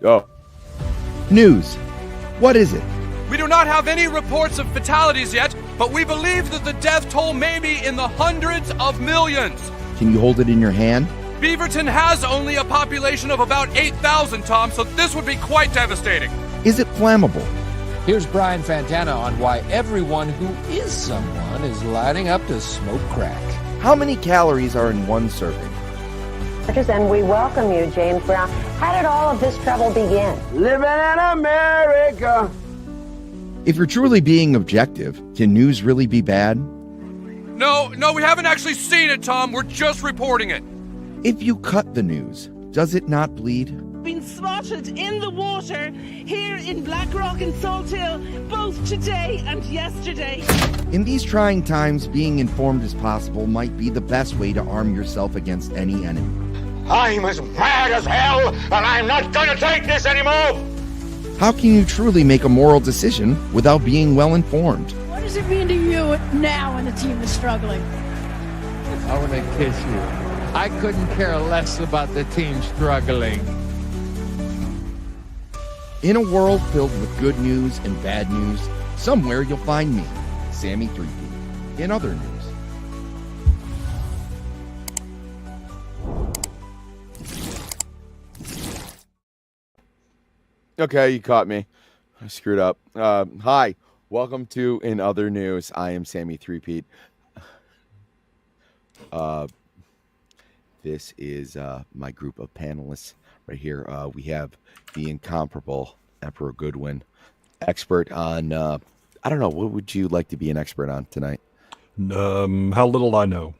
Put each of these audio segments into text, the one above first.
Oh. News. What is it? We do not have any reports of fatalities yet, but we believe that the death toll may be in the hundreds of millions. Can you hold it in your hand? Beaverton has only a population of about 8,000, Tom, so this would be quite devastating. Is it flammable? Here's Brian Fantana on why everyone who is someone is lining up to smoke crack. How many calories are in one serving? And we welcome you, James Brown. How did all of this trouble begin? Living in America. If you're truly being objective, can news really be bad? No, we haven't actually seen it, Tom. We're just reporting it. If you cut the news, does it not bleed? Been spotted in the water here in Blackrock and Salt Hill both today and yesterday. In these trying times, being informed as possible might be the best way to arm yourself against any enemy. I'm as mad as hell, and I'm not going to take this anymore! How can you truly make a moral decision without being well informed? What does it mean to you now when the team is struggling? I want to kiss you. I couldn't care less about the team struggling. In a world filled with good news and bad news, somewhere you'll find me, Sammy 3P, in other news. Okay, you caught me. I screwed up. Hi, welcome to In Other News. I am Sammy 3P. This is my group of panelists right here. We have the incomparable Emperor Goodwin, expert on, I don't know, what would you like to be an expert on tonight? How little I know.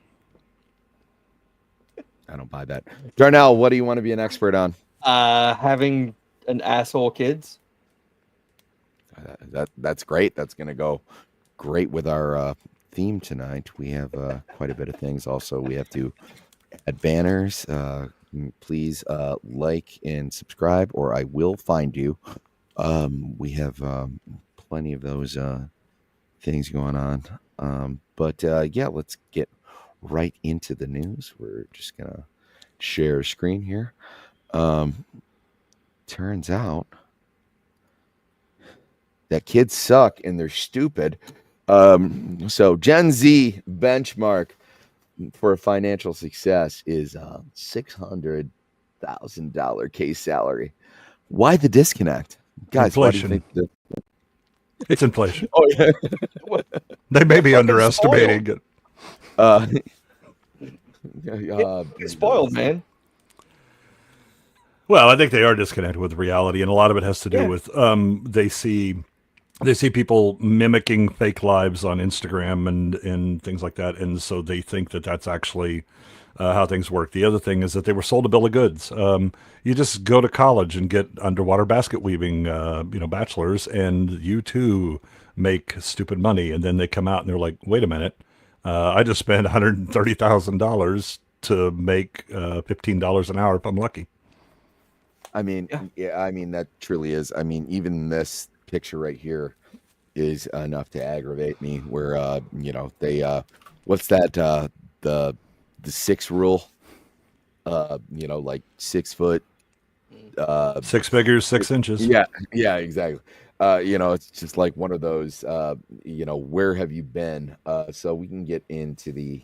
I don't buy that. Darnell, what do you want to be an expert on? Having an asshole kids. That's great. That's going to go great with our theme tonight. We have quite a bit of things. Also, we have to add banners. Please like and subscribe, or I will find you. We have plenty of those things going on. But yeah, let's get right into the news. We're just going to share a screen here. Turns out that kids suck and they're stupid. So Gen Z benchmark for financial success is $600,000 case salary. Why the disconnect, guys? Inflation. Why do you think It's inflation. Oh yeah, They may be underestimating it. It's spoiled, man. Well, I think they are disconnected with reality, and a lot of it has to do with they see people mimicking fake lives on Instagram and things like that, and so they think that that's actually how things work. The other thing is that they were sold a bill of goods. You just go to college and get underwater basket weaving, bachelors, and you too make stupid money. And then they come out and they're like, "Wait a minute, I just spent $130,000 to make $15 an hour if I'm lucky." I mean, I mean that truly is. I mean, even this picture right here is enough to aggravate me. Where they what's that the 6 rule? Like 6 foot, 6 figures, 6 inches. Yeah, exactly. It's just like one of those. Where have you been? So we can get into the.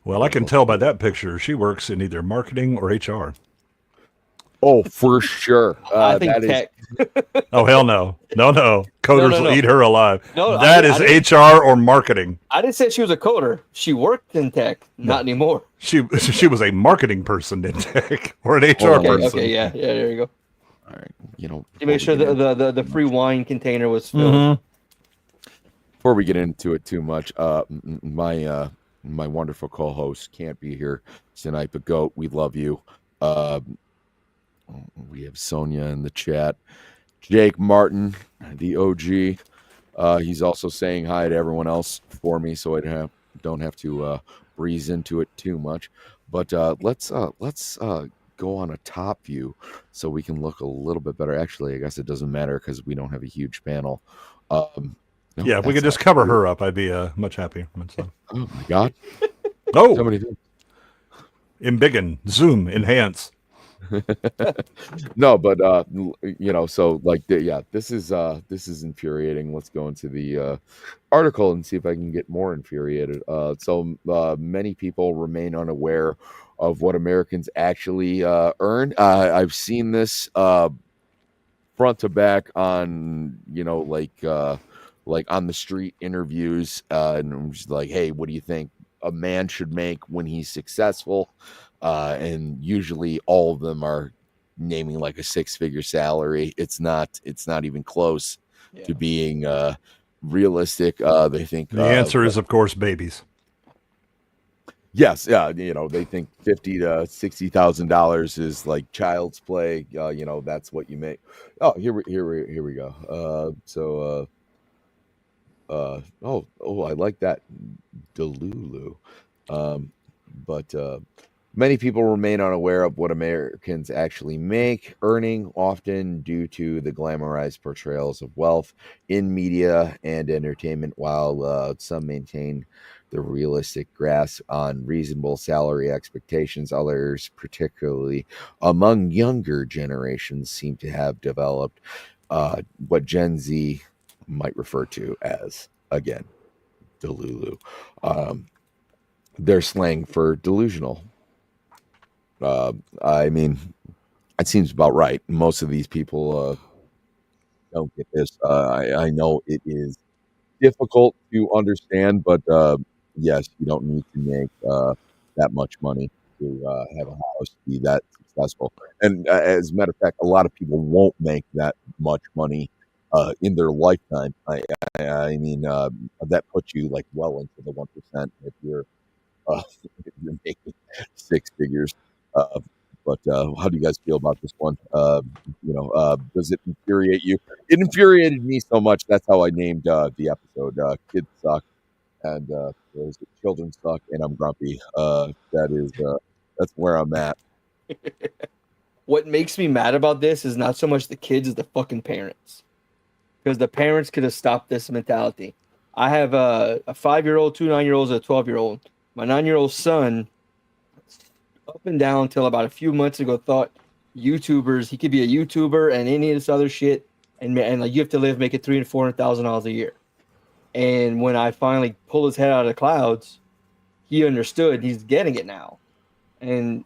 Well, I can tell by that picture she works in either marketing or HR. Oh, for sure. I think tech. Oh, hell no. No. Coders will eat her alive. No, that is HR or marketing. I didn't say she was a coder. She worked in tech. Not anymore. She was a marketing person in tech or an HR person. Okay, yeah, there you go. All right. You make sure the free wine container was filled. Mm-hmm. Before we get into it too much, my wonderful co-host can't be here tonight, but Goat, we love you. We have Sonia in the chat. Jake Martin, the OG. He's also saying hi to everyone else for me, so I don't have to breeze into it too much. But let's go on a top view so we can look a little bit better. Actually, I guess it doesn't matter because we don't have a huge panel. If we could just cover her up, I'd be much happier. Oh my God! Oh, somebody embiggen, zoom, enhance. No, but so like this is infuriating. Let's go into the article and see if I can get more infuriated. Many people remain unaware of what Americans actually earn. I've seen this front to back on like on the street interviews, and I'm just like, hey, what do you think a man should make when he's successful? And usually all of them are naming like a six-figure salary. It's not even close to being realistic. They think The answer is, of course, babies. yes, they think $50,000 to $60,000 is like child's play. That's what you make. Oh, here we go. I like that, Delulu. But many people remain unaware of what Americans actually make, earning often due to the glamorized portrayals of wealth in media and entertainment, while some maintain the realistic grasp on reasonable salary expectations. Others, particularly among younger generations, seem to have developed what Gen Z might refer to as, again, Delulu. Their slang for delusional. I mean, it seems about right. Most of these people don't get this. I know it is difficult to understand, but yes, you don't need to make that much money to have a house be that successful. And as a matter of fact, a lot of people won't make that much money in their lifetime. I mean, that puts you like well into the 1% if you're if you're making six figures. But how do you guys feel about this one? Does it infuriate you? It infuriated me so much. That's how I named the episode. Kids suck, and children suck, and I'm grumpy. That's where I'm at. What makes me mad about this is not so much the kids as the fucking parents, because the parents could have stopped this mentality. I have a 5-year-old, 2 9-year-olds, and a 12-year-old. My 9-year-old son, up and down until about a few months ago, thought YouTubers, he could be a YouTuber and any of this other shit, and like you have to live making $300,000 and $400,000 a year. And when I finally pulled his head out of the clouds, he understood. He's getting it now. And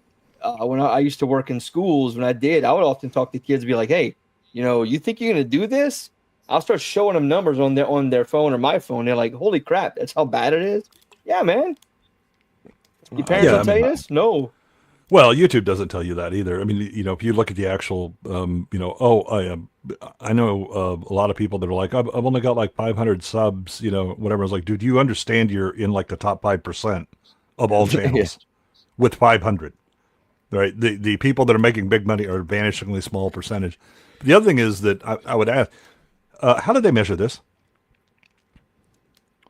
when I used to work in schools, when I would often talk to kids and be like, "Hey, you think you're gonna do this?" I'll start showing them numbers on their phone or my phone. They're like, "Holy crap, that's how bad it is." Yeah, man. Your parents don't tell you this? No. Well, YouTube doesn't tell you that either. I mean, if you look at the actual, I know a lot of people that are like, I've only got like 500 subs, whatever. I was like, dude, do you understand you're in like the top 5% of all channels with 500, right? The people that are making big money are a vanishingly small percentage. The other thing is that I would ask, how did they measure this?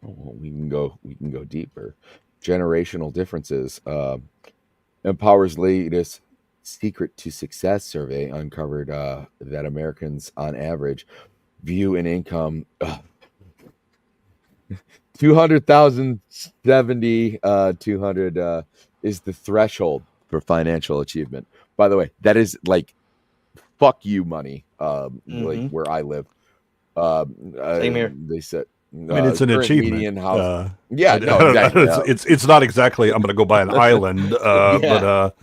Well, we can go deeper. Generational differences. Empower's latest Secret to Success survey uncovered that Americans, on average, view an income 200,070 is the threshold for financial achievement. By the way, that is like fuck you money. Like where I live. Same here. They said. I mean, it's an achievement. Exactly. It's not exactly. I'm going to go buy an island, but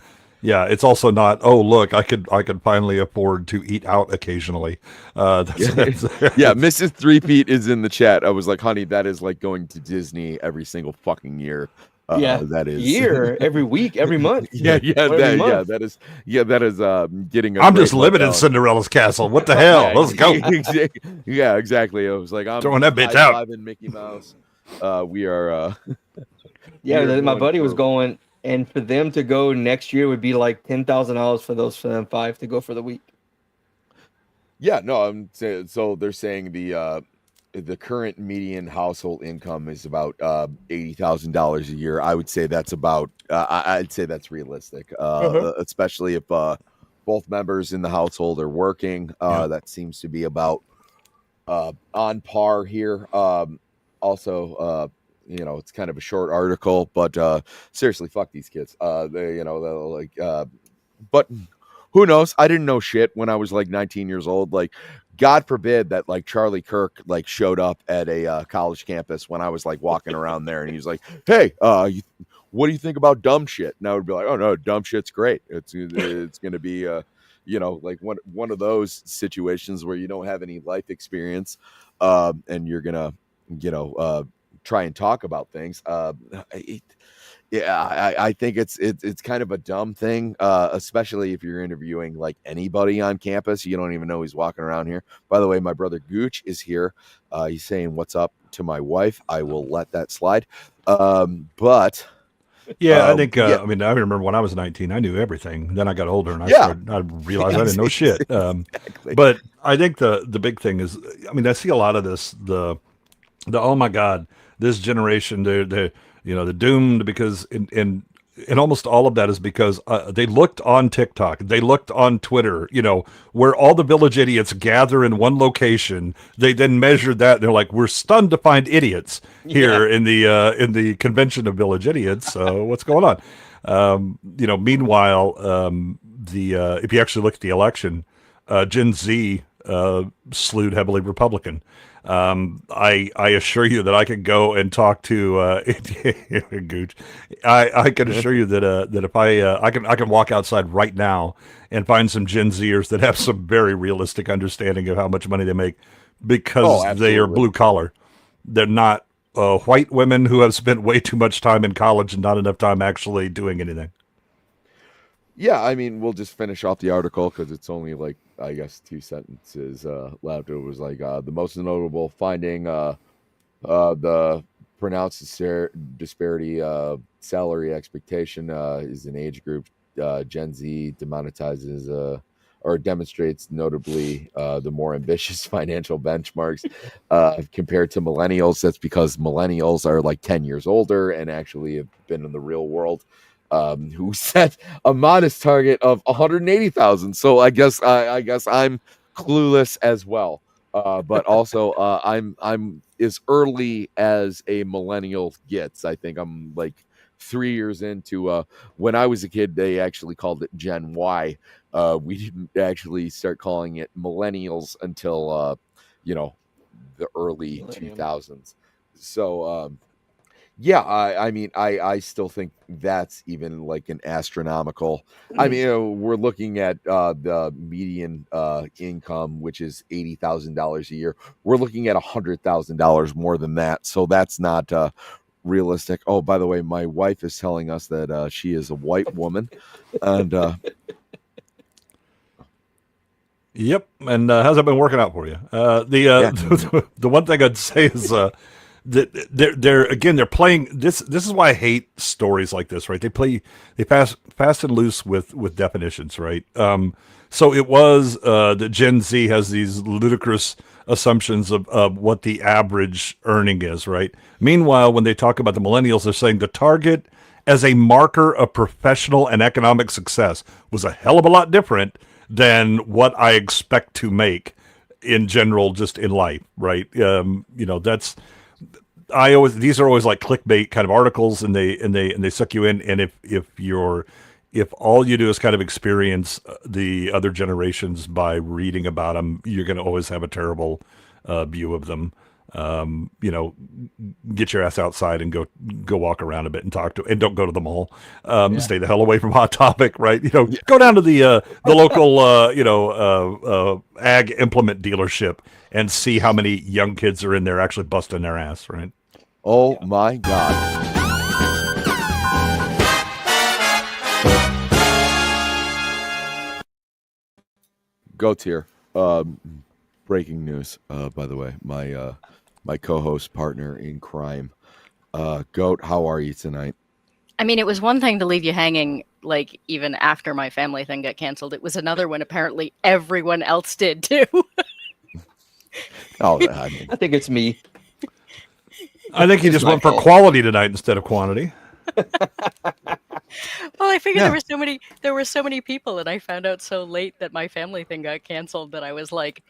it's also not. Oh, look, I could finally afford to eat out occasionally. Mrs. Threepeat is in the chat. I was like, honey, that is like going to Disney every single fucking year. That is year, every week, every month. That is getting. I'm just living in Cinderella's castle. What the hell? Let's go. Yeah, exactly. I was like, I'm throwing that bitch out. Mickey Mouse. We are. My buddy was going, and for them to go next year would be like $10,000 for them 5 to go for the week. Yeah, no, I'm saying. So they're saying the current median household income is about $80,000 a year. I would say that's about. I'd say that's realistic, especially if both members in the household are working. That seems to be about on par here. Also, it's kind of a short article, but seriously, fuck these kids. But who knows? I didn't know shit when I was like 19 years old. Like, God forbid that like Charlie Kirk like showed up at a college campus when I was like walking around there, and he was like, "Hey, what do you think about dumb shit?" And I would be like, "Oh no, dumb shit's great. It's going to be like one of those situations where you don't have any life experience, and you're gonna try and talk about things." I think it's kind of a dumb thing, especially if you're interviewing like anybody on campus. You don't even know he's walking around here. By the way, my brother Gooch is here. He's saying what's up to my wife. I will let that slide. But yeah, I think. I mean, I remember when I was 19, I knew everything. Then I got older, and I realized I didn't know shit. Exactly. But I think the big thing is, I mean, I see a lot of this. The oh my God, this generation, they're doomed because and almost all of that is because they looked on TikTok, they looked on Twitter, where all the village idiots gather in one location. They then measured that. And they're like, we're stunned to find idiots here in the convention of village idiots. What's going on? Meanwhile, if you actually look at the election, Gen Z slewed heavily Republican. I assure you that I could go and talk to Gooch. I can assure you that if I can walk outside right now and find some Gen Zers that have some very realistic understanding of how much money they make because they are blue collar. They're not white women who have spent way too much time in college and not enough time actually doing anything. Yeah, I mean, we'll just finish off the article because it's only like, I guess, 2 sentences left. It was like the most notable finding, the pronounced disparity salary expectation is an age group. Gen Z demonetizes or demonstrates notably the more ambitious financial benchmarks compared to millennials. That's because millennials are like 10 years older and actually have been in the real world. Who set a modest target of 180,000. So I guess I'm clueless as well. But also I'm as early as a millennial gets. I think I'm like 3 years into when I was a kid, they actually called it Gen Y. We didn't actually start calling it millennials until the early 2000s. So yeah, I mean, I still think that's even like an astronomical. I mean, we're looking at the median income, which is $80,000 a year. We're looking at $100,000 more than that. So that's not realistic. Oh, by the way, my wife is telling us that she is a white woman, and yep. And how's that been working out for you? The one thing I'd say is. They're playing this. This is why I hate stories like this, right? They pass fast and loose with definitions, right? So it was that Gen Z has these ludicrous assumptions of what the average earning is, right? Meanwhile, when they talk about the millennials, they're saying the target as a marker of professional and economic success was a hell of a lot different than what I expect to make in general, just in life, right? That's. These are always like clickbait kind of articles, and they suck you in. And if all you do is kind of experience the other generations by reading about them, you're going to always have a terrible view of them. Get your ass outside and go walk around a bit and talk to, and don't go to the mall. Stay the hell away from Hot Topic, right? Go down to the local ag implement dealership and see how many young kids are in there actually busting their ass, right? Oh my God. Go tier. Breaking news, by the way. My co-host partner in crime. Goat, how are you tonight? I mean, it was one thing to leave you hanging, like, even after my family thing got canceled. It was another when apparently everyone else did too. I think it's me. I think he just went for quality tonight instead of quantity. Well, I figured there were so many people, and I found out so late that my family thing got canceled that I was like,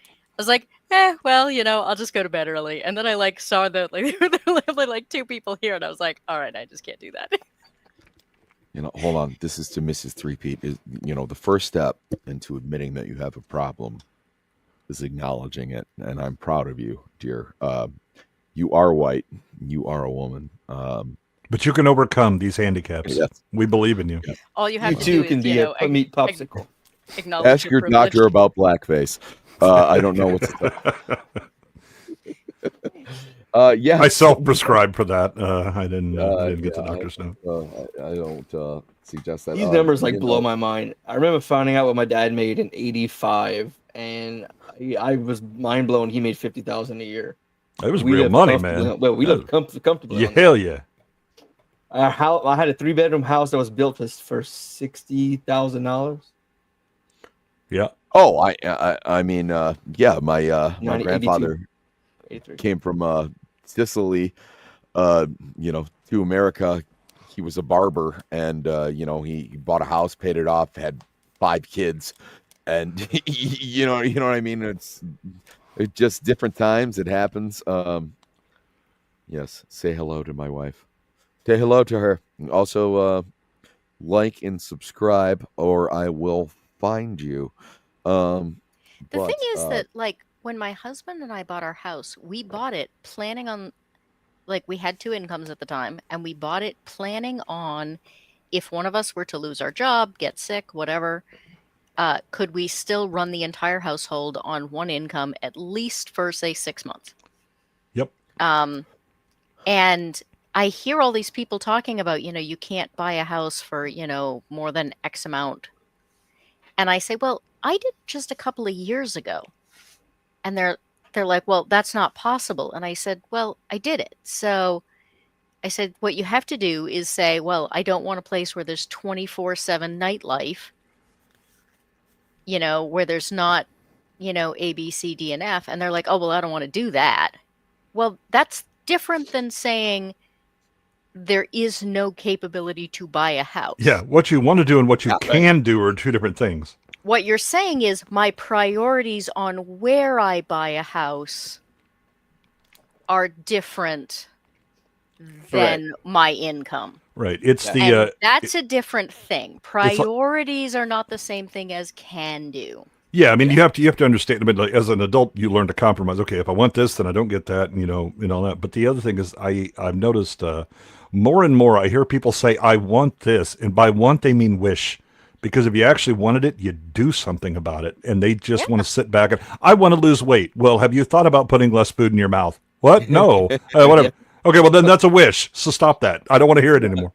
well, I'll just go to bed early. And then I saw that there were like 2 people here, and I was like, all right, I just can't do that. hold on. This is to Mrs. Threepeat. Is the first step into admitting that you have a problem is acknowledging it, and I'm proud of you, dear. You are white. You are a woman. But you can overcome these handicaps. Yes. We believe in you. Yes. All you have You to too do can is, be a meat popsicle. acknowledge Ask your privilege. doctor about blackface. I don't know what to say. Yeah, I self-prescribed for that. I didn't get the doctor's note. I don't suggest that. These numbers blow my mind. I remember finding out what my dad made in '85, and I was mind blown. He made $50,000 a year. It was real money, man. Well, we lived comfortably. Yeah, hell yeah. I had a 3-bedroom house that was built for $60,000. Yeah. Oh, I mean, yeah. My grandfather 83. came from Sicily, to America. He was a barber, and he bought a house, paid it off, had 5 kids, and you know what I mean. It's just different times. It happens. Yes. Say hello to my wife. Say hello to her. Also, like and subscribe, or I will find you. The thing is that, when my husband and I bought our house, we bought it planning on, we had 2 incomes at the time, and we bought it planning on, if one of us were to lose our job, get sick, whatever, could we still run the entire household on 1 income at least for, say, 6 months? Yep. And I hear all these people talking about, you can't buy a house for, more than X amount. And I say, well, I did just a couple of years ago. And they're like, well, that's not possible. And I said, well, I did it. So I said, what you have to do is say, well, I don't want a place where there's 24/7 nightlife, where there's not, A, B, C, D, and F. And they're like, oh, well, I don't want to do that. Well, that's different than saying there is no capability to buy a house. Yeah, what you want to do and what you can do are 2 different things. What you're saying is my priorities on where I buy a house are different than my income. Right. It's And that's a different thing. Priorities are not the same thing as can do. Yeah, I mean, you have to understand. I mean, as an adult, you learn to compromise. Okay, if I want this, then I don't get that, and all that. But the other thing is, I've noticed more and more. I hear people say, "I want this," and by want they mean wish, because if you actually wanted it, you do something about it, and they just want to sit back and I want to lose weight. Well, have you thought about putting less food in your mouth? What? No. Whatever. Okay, well then that's a wish. So stop that. I don't want to hear it anymore.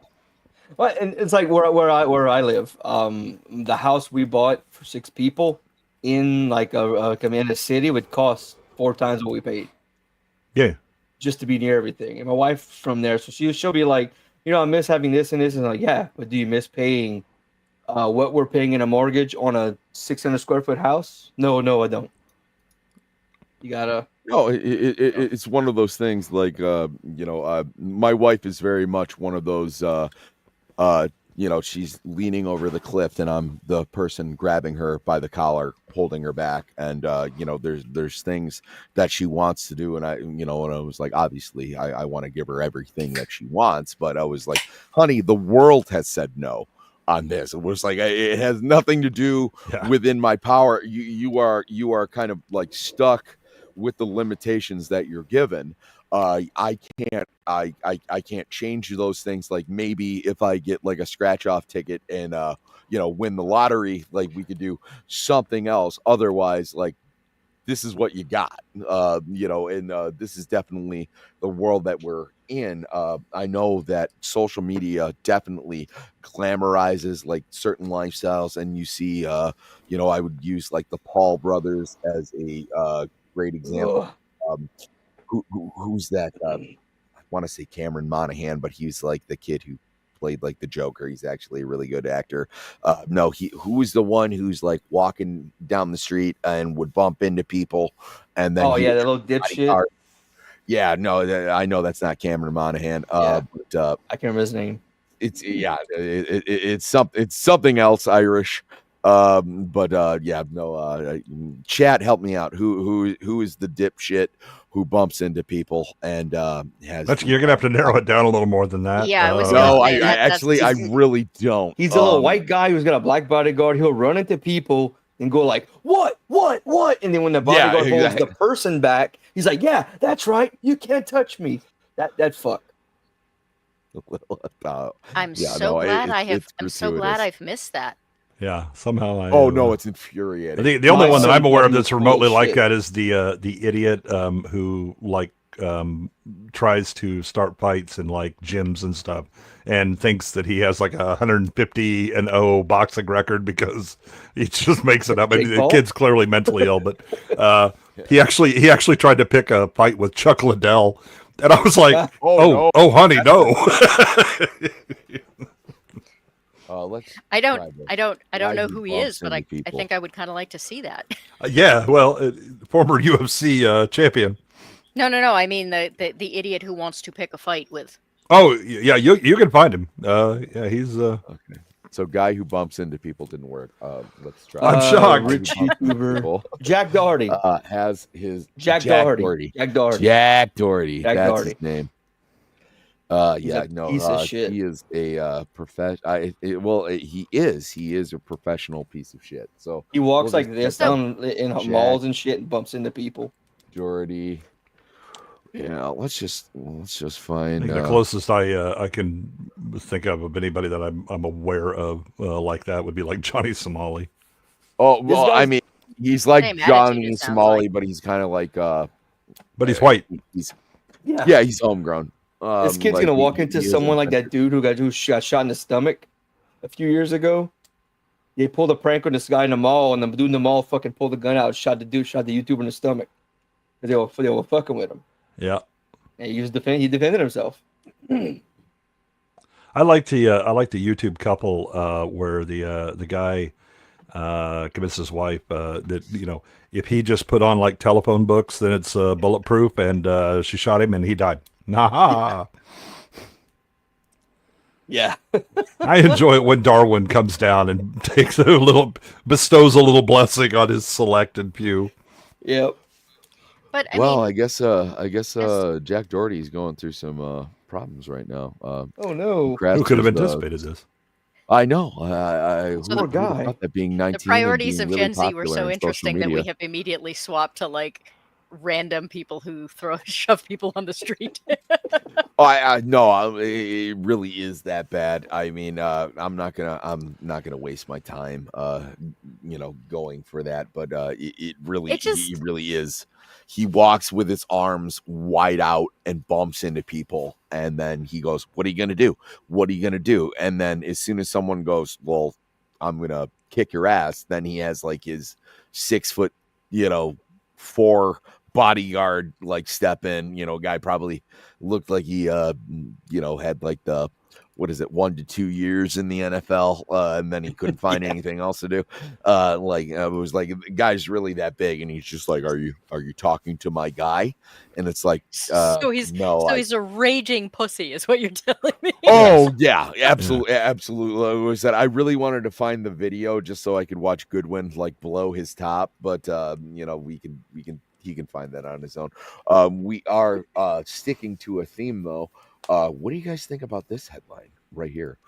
Well, and it's like where I live. The house we bought for 6 people in in a city would cost 4 times what we paid. Yeah. Just to be near everything. And my wife's from there, so she'll be like, I miss having this and this, and I'm like, yeah, but do you miss paying what we're paying in a mortgage on a 600 square foot house? No, I don't. You gotta. No, it's one of those things. My wife is very much one of those. She's leaning over the cliff, and I'm the person grabbing her by the collar, holding her back. And there's things that she wants to do, and I was like, obviously, I want to give her everything that she wants, but I was like, honey, the world has said no on this. It was like it has nothing to do within my power. You are kind of stuck with the limitations that you're given. I can't change those things. Like maybe if I get a scratch off ticket and win the lottery, we could do something else. Otherwise, this is what you got. And this is definitely the world that we're in. I know that social media definitely glamorizes certain lifestyles, and you see I would use the Paul brothers as a great example. Who's that? I want to say Cameron Monaghan, but he's the kid who played the Joker. He's actually a really good actor. No, who's the one who's walking down the street and would bump into people, and then that little dipshit. Yeah, no, I know that's not Cameron Monaghan. But I can't remember his name. It's it's something else Irish. Chat, help me out. Who is the dipshit who bumps into people and has? You're gonna have to narrow it down a little more than that. Yeah, I was No, gonna say I actually I really don't. He's a little white guy who's got a black bodyguard. He'll run into people and go like, what? And then when the bodyguard holds the person back, he's like, yeah, that's right. You can't touch me. That fuck. I'm so glad I've missed that. Yeah, somehow I. Oh no, it's infuriating. The only one that I'm aware of that's remotely like that is the idiot who like tries to start fights in like gyms and stuff, and thinks that he has like a 150-0 boxing record because he just makes it up. I mean, the kid's clearly mentally ill, but he actually tried to pick a fight with Chuck Liddell, and I was like, oh, honey, no. I don't know who he is, but I think I would kind of like to see that. Yeah, well, former UFC champion. No. I mean the idiot who wants to pick a fight with. Oh yeah, you can find him. Yeah, he's okay. So guy who bumps into people didn't work. Let's try. I'm shocked. Rich YouTuber Jack Doherty has his Jack Doherty. Jack Doherty. That's his name. Piece of shit. He is a he is a professional piece of shit. So he walks like this down in malls and shit and bumps into people. Doherty. Yeah, let's just find the closest I can think of anybody that I'm aware of like that would be like Johnny Somali. Oh well, I mean, he's like Johnny Somali, but he's kind of like but he's white. He's homegrown. This kid's gonna walk into someone like that dude who got shot in the stomach a few years ago. They pulled a prank on this guy in the mall, and the dude in the mall fucking pulled the gun out, shot the YouTuber in the stomach. They were fucking with him. Yeah, and he defended himself. I like the YouTube couple where the guy convinced his wife that if he just put on like telephone books, then it's bulletproof, and she shot him and he died. Nah. Yeah. I enjoy it when Darwin comes down and bestows a little blessing on his selected pew. Yep. But I guess Jack Doherty's going through some problems right now. Oh no! Who could have anticipated this? I know. Poor guy. That being 19. The priorities of really Gen Z were so interesting that we media. have immediately swapped to like random people who shove people on the street. No, it really is that bad. I mean, I'm not gonna waste my time, going for that. But he really is. He walks with his arms wide out and bumps into people, and then he goes, "What are you gonna do? What are you gonna do?" And then as soon as someone goes, "Well, I'm gonna kick your ass," then he has like his 6'4" bodyguard like step in. Guy probably looked like he had like the 1 to 2 years in the NFL, and then he couldn't find anything else to do. It was like the guy's really that big, and he's just like, "Are you talking to my guy?" And it's like, he's a raging pussy, is what you're telling me. Oh yeah, absolutely. It was that I really wanted to find the video just so I could watch Goodwin like blow his top, but he can find that on his own. We are sticking to a theme though. What do you guys think about this headline right here?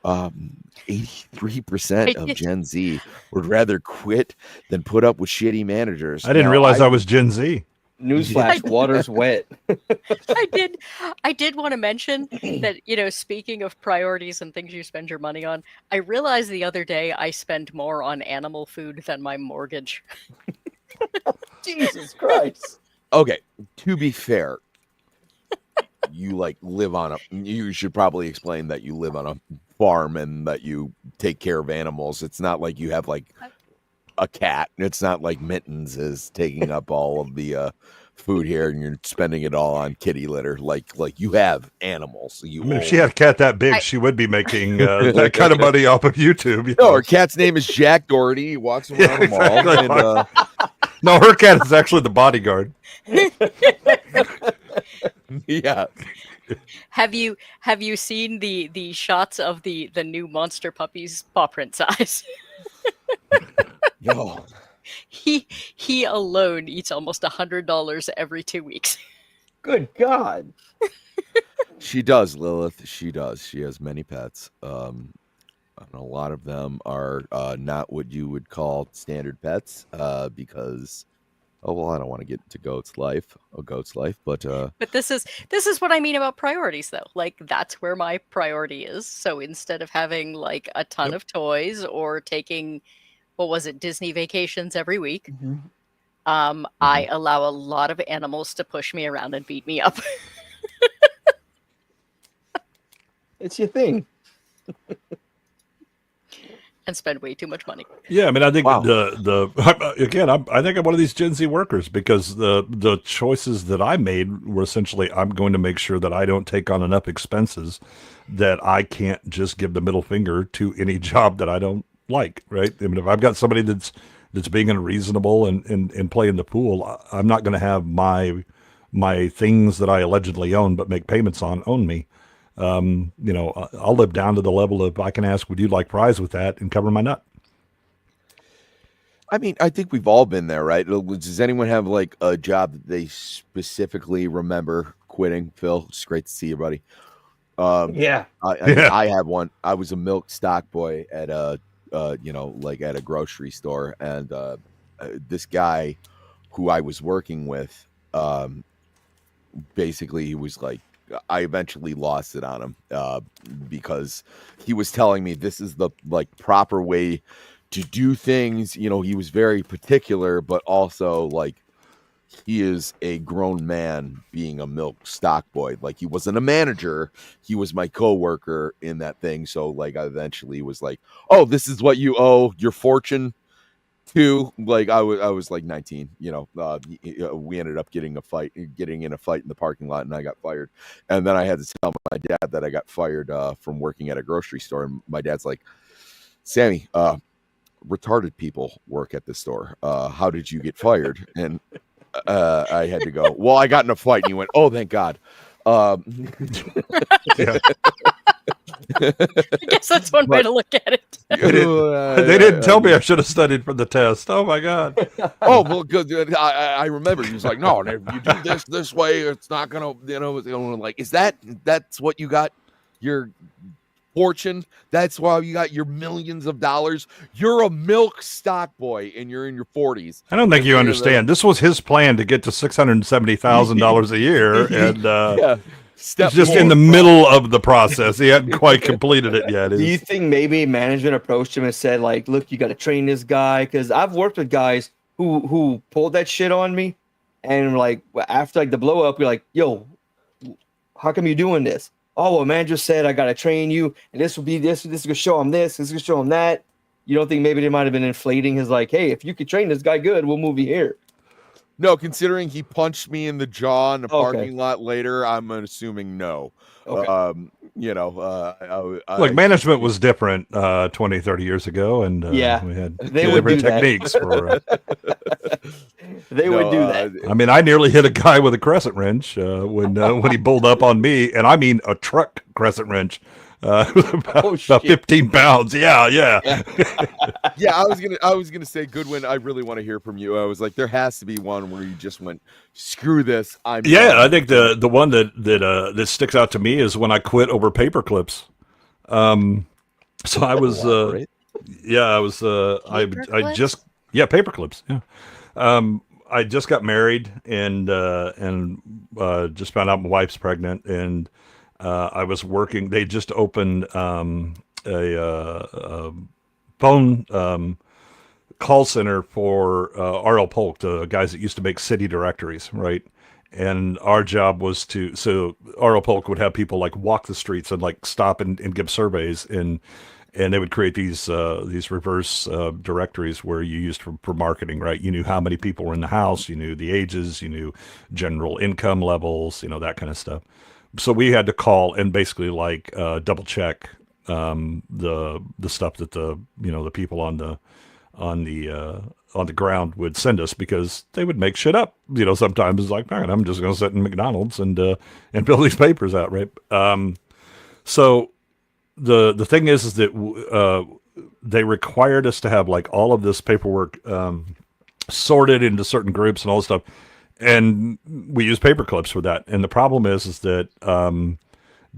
83% of Gen Z would rather quit than put up with shitty managers. I didn't realize I was Gen Z. Newsflash, water's wet. I did want to mention that, speaking of priorities and things you spend your money on, I realized the other day I spend more on animal food than my mortgage. Jesus Christ. Okay, to be fair, you you should probably explain that you live on a farm and that you take care of animals. It's not like you have like a cat. It's not like Mittens is taking up all of the food here and you're spending it all on kitty litter. Like you have animals. If she had a cat that big, she would be making that kind of money off of YouTube. No, her cat's name is Jack Doherty. He walks around the mall. And, no, her cat is actually the bodyguard. Yeah. Have you seen the shots of the new monster puppies paw print size? Yo, He alone eats almost $100 every 2 weeks. Good God. she does, Lilith. She does. She has many pets. And a lot of them are not what you would call standard pets because, oh, well, I don't want to get into goat's life, but But this is what I mean about priorities, though. Like, that's where my priority is. So instead of having like a ton of toys or taking, what was it, Disney vacations every week, I allow a lot of animals to push me around and beat me up. It's your thing. And spend way too much money. Yeah, I mean, I think I think I'm one of these Gen Z workers because the choices that I made were essentially I'm going to make sure that I don't take on enough expenses that I can't just give the middle finger to any job that I don't like, right? I mean, if I've got somebody that's being unreasonable and playing the pool, I'm not going to have my things that I allegedly own but make payments on own me. I'll live down to the level of I can ask, would you like fries with that, and cover my nut. I mean, I think we've all been there, right? Does anyone have like a job that they specifically remember quitting? Phil, it's great to see you, buddy. Yeah. I have one. I was a milk stock boy at a at a grocery store, and this guy who I was working with, basically he was like, I eventually lost it on him because he was telling me this is the like proper way to do things. You know, he was very particular, but also like he is a grown man being a milk stock boy. Like he wasn't a manager. He was my coworker in that thing. So like I eventually was like, oh, this is what you owe your fortune to. Like I was like 19, we ended up getting in a fight in the parking lot, and I got fired. And then I had to tell my dad that I got fired from working at a grocery store. And my dad's like, Sammy, retarded people work at the store. How did you get fired? And I had to go, well, I got in a fight. And he went, oh, thank God. I guess that's one way to look at it. They didn't tell me I should have studied for the test. Oh my God. Oh, well, good. I remember he was like, no, if you do this way, it's not gonna, like, that's what you got your fortune. That's why you got your millions of dollars. You're a milk stock boy and you're in your 40s. I don't think you understand. This was his plan to get to $670,000 a year, and he's just in the middle of the process. He hadn't quite completed it yet. Do you think maybe management approached him and said, like, look, you got to train this guy? Because I've worked with guys who pulled that shit on me, and like after like the blow up, you're like, yo, how come you doing this? Oh, well, manager said I got to train you, and this will be this is gonna show him this is gonna show him that. You don't think maybe they might have been inflating his like, hey, if you could train this guy good, we'll move you here. No, considering he punched me in the jaw in the parking lot later, I'm assuming no. Okay. Look, management was different 20, 30 years ago, and we had different techniques for. They would do that. I mean, I nearly hit a guy with a crescent wrench when he pulled up on me, and I mean a truck crescent wrench. About 15 pounds. Yeah. Yeah, I was gonna say, Goodwin, I really want to hear from you. I was like, there has to be one where you just went, screw this. I think the one that sticks out to me is when I quit over paper clips. So I was paper clips. Yeah. I just got married and just found out my wife's pregnant, and I was working. They just opened a phone call center for R.L. Polk, the guys that used to make city directories, right? And our job was so R.L. Polk would have people like walk the streets and like stop and give surveys, and they would create these reverse directories where you used for marketing, right? You knew how many people were in the house, you knew the ages, you knew general income levels, that kind of stuff. So we had to call and basically like double check the stuff that the people on the ground would send us, because they would make shit up. Sometimes it's like, man, I'm just going to sit in McDonald's and fill these papers out, right? So the thing is that they required us to have like all of this paperwork sorted into certain groups and all this stuff, and we use paper clips for that. And the problem is that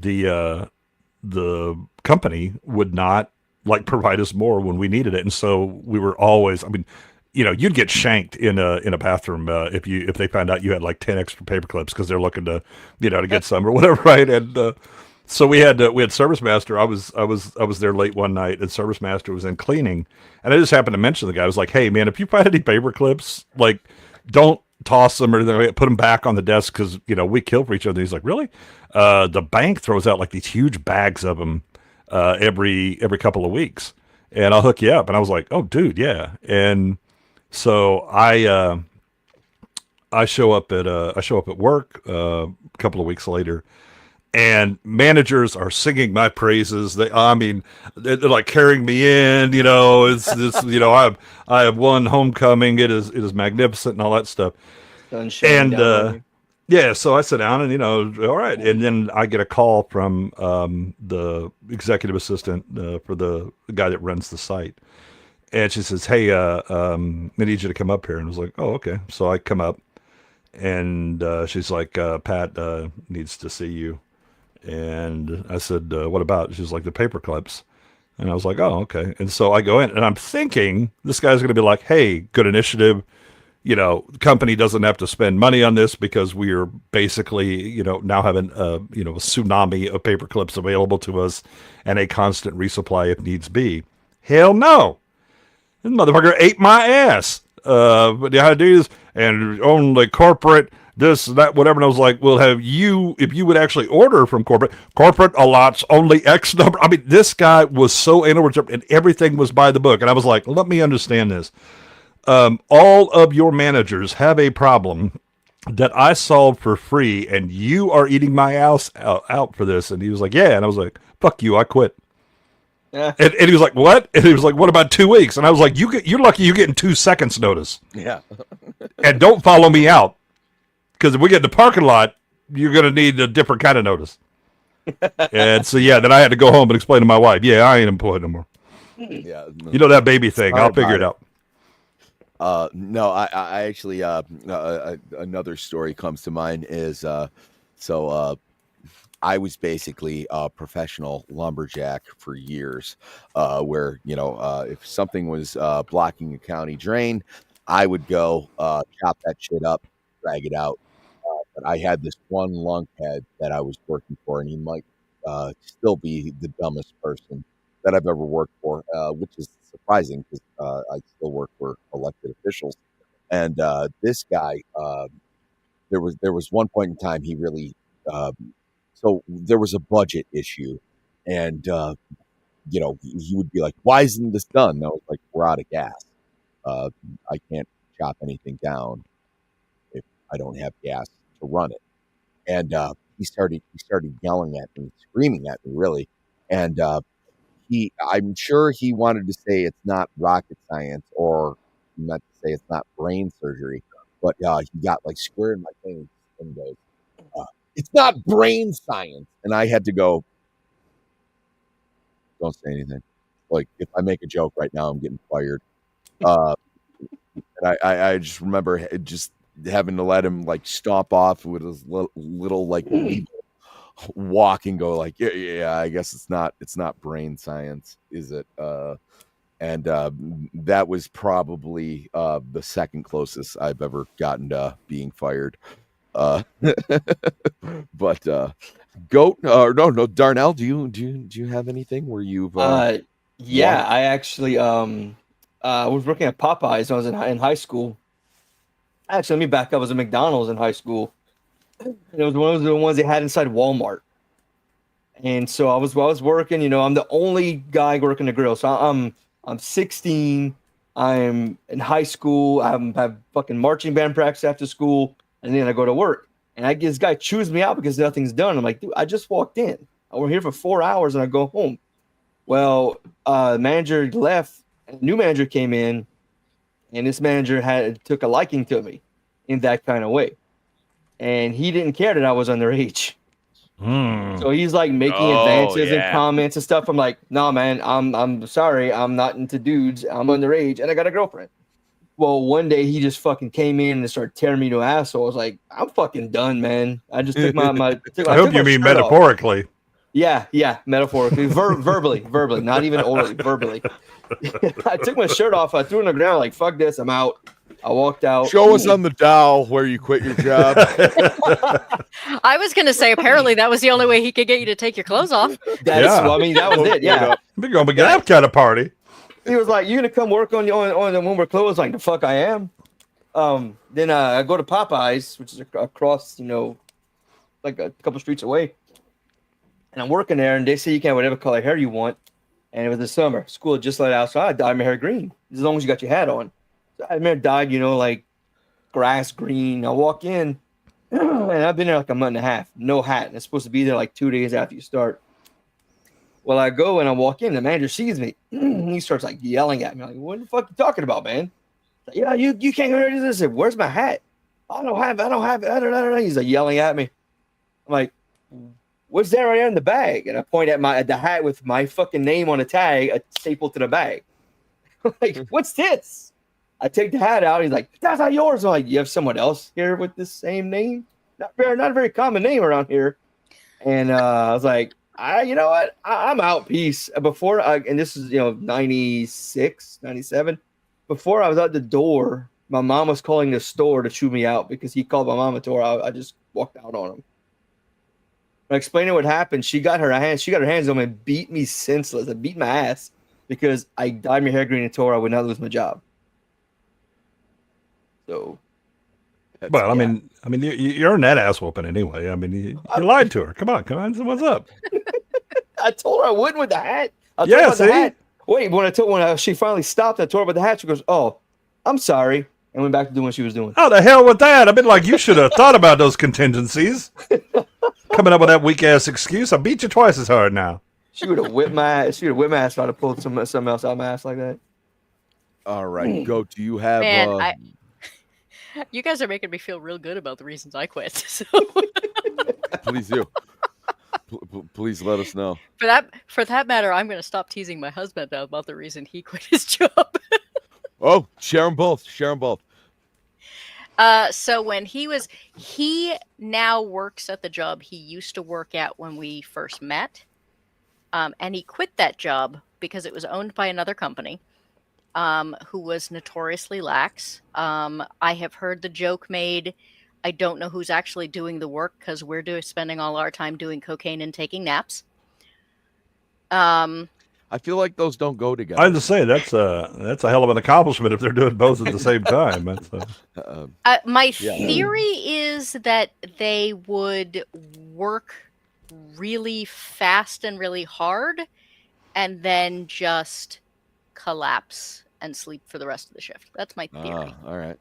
the company would not like provide us more when we needed it, and so we were always. I mean, you'd get shanked in a bathroom if they found out you had like 10 extra paper clips because they're looking to to get some or whatever, right? And so we had Service Master. I was there late one night, and Service Master was in cleaning, and I just happened to mention the guy. I was like, "Hey, man, if you find any paper clips, like, don't toss them or put them back on the desk because we kill for each other." He's like, "Really?" The bank throws out like these huge bags of them every couple of weeks, and I'll hook you up. And I was like, "Oh, dude, yeah." And so I show up at work a couple of weeks later. And managers are singing my praises. They're like carrying me in. It's this. I have won homecoming. It is magnificent and all that stuff. And yeah, so I sit down and all right. And then I get a call from the executive assistant for the guy that runs the site, and she says, "Hey, I need you to come up here." And I was like, "Oh, okay." So I come up, and she's like, "Pat needs to see you." And I said, "What about?" She's like, "The paper clips." And I was like, "Oh, okay." And so I go in, and I'm thinking this guy's going to be like, "Hey, good initiative. The company doesn't have to spend money on this because we are basically, now having, a tsunami of paper clips available to us and a constant resupply if needs be." Hell no. This motherfucker ate my ass. But how to do this, and only corporate this, that, whatever. And I was like, "Well, if you would actually order from corporate allots only X number." I mean, this guy was so anal and everything was by the book. And I was like, "Let me understand this. All of your managers have a problem that I solved for free, and you are eating my ass out for this." And he was like, "Yeah." And I was like, "Fuck you, I quit." Yeah. And he was like, "What?" And he was like, "What about 2 weeks?" And I was like, "You're lucky you getting 2 seconds notice. Yeah. And don't follow me out. Because if we get in the parking lot, you're going to need a different kind of notice." And so, yeah, then I had to go home and explain to my wife, "Yeah, I ain't employed no more." Yeah. That baby thing. I'll figure it out. No, I actually, another story comes to mind is, I was basically a professional lumberjack for years, where, if something was blocking a county drain, I would go chop that shit up, drag it out. But I had this one lunkhead that I was working for, and he might still be the dumbest person that I've ever worked for, which is surprising because I still work for elected officials. And this guy, there was one point in time he really, so there was a budget issue, and he would be like, "Why isn't this done?" And I was like, "We're out of gas. I can't chop anything down if I don't have gas to run it." And he started yelling at me, screaming at me, really. And I'm sure he wanted to say it's not rocket science, or he meant to say it's not brain surgery, but he got like square in my face and goes, "It's not brain science." And I had to go, "Don't say anything. Like, if I make a joke right now, I'm getting fired." And I just remember just having to let him like stomp off with his little like walk and go like, yeah, I guess it's not brain science, is it? And that was probably the second closest I've ever gotten to being fired. But Goat, no, Darnell, do you have anything where you've yeah, I actually was working at Popeyes when I was in high school. Actually, let me back up. I was at McDonald's in high school. And it was one of the ones they had inside Walmart. And so I was working, I'm the only guy working the grill. So I'm 16. I'm in high school. I have fucking marching band practice after school, and then I go to work. And this guy chews me out because nothing's done. I'm like, "Dude, I just walked in. We're here for 4 hours, and I go home." Well, the manager left, and a new manager came in, and this manager took a liking to me in that kind of way. And he didn't care that I was underage. So he's like making advances and comments and stuff. I'm like, no, man, I'm sorry, I'm not into dudes. I'm underage and I got a girlfriend. Well, one day he just fucking came in and started tearing me to an asshole. I was like, I'm fucking done, man. I just took my. I hope you mean metaphorically. Off. Yeah, metaphorically, verbally, not even orally, verbally. I took my shirt off. I threw it on the ground, like, fuck this, I'm out. I walked out. Show us on the Dow where you quit your job. I was going to say, apparently that was the only way he could get you to take your clothes off. Well, I mean, that was it. Yeah, we're going to that kind of party. He was like, "You gonna come work on when we're closed?" Like, the fuck I am. Then I go to Popeyes, which is across, like a couple streets away. And I'm working there, and they say you can have whatever color hair you want. And it was the summer. School had just let out, so I dyed my hair green, as long as you got your hat on. So I had my hair dyed, like grass green. I walk in, and I've been there like a month and a half, no hat. And it's supposed to be there like 2 days after you start. Well, I go and I walk in, the manager sees me. He starts like yelling at me. I'm like, what the fuck are you talking about, man? Like, yeah, you can't go to this. I said, where's my hat? I don't have it. I don't know. He's like yelling at me. I'm like, what's there right there in the bag? And I point at the hat with my fucking name on a tag, stapled to the bag. I'm like, what's this? I take the hat out. He's like, that's not yours. I'm like, you have someone else here with the same name? Not a very common name around here. And I was like, you know what? I'm out. Peace. Before, and this is 96, 97. Before I was out the door, my mom was calling the store to chew me out because he called my mom a door. I just walked out on him. But explaining what happened, she got her hands on me and beat me senseless. And beat my ass because I dyed my hair green and told her I would not lose my job. So. Well, I mean, you're in that ass whooping anyway. I mean, you lied to her. Come on, what's up? I told her I wouldn't with the hat. The hat. Wait, when she finally stopped, I told her about the hat. She goes, "Oh, I'm sorry," and went back to doing what she was doing. Oh, the hell with that! I've been like, you should have thought about those contingencies. Coming up with that weak ass excuse, I beat you twice as hard now. She would have whipped my ass. if I'd have pulled something else out of my ass like that. All right, go. Do you have? Man, you guys are making me feel real good about the reasons I quit. So. Please do. Please let us know. For that matter, I'm going to stop teasing my husband about the reason he quit his job. Oh, share them both. So when he now works at the job he used to work at when we first met. And he quit that job because it was owned by another company. Who was notoriously lax. I have heard the joke made, I don't know who's actually doing the work because we're spending all our time doing cocaine and taking naps. I feel like those don't go together. I have to say that's a hell of an accomplishment if they're doing both at the same time. My theory is that they would work really fast and really hard, and then just collapse and sleep for the rest of the shift. That's my theory. All right.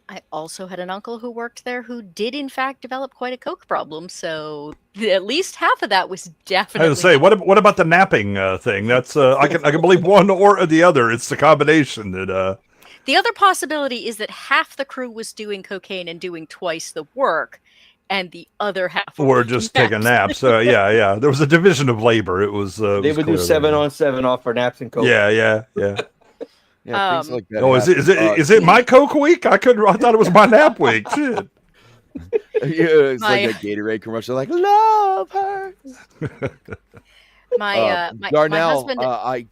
I also had an uncle who worked there who did in fact develop quite a coke problem. So at least half of that was definitely. I was say, what about the napping thing? That's I can believe one or the other. It's the combination that. The other possibility is that half the crew was doing cocaine and doing twice the work, and the other half were just taking naps. Yeah. There was a division of labor. It was. They would do 7 on 7 off for naps and coke. Yeah. Yeah, things like that. Oh, is it my coke week? I thought it was my nap week. Shit. It's like a Gatorade commercial, like love hurts. Darnell, my husband.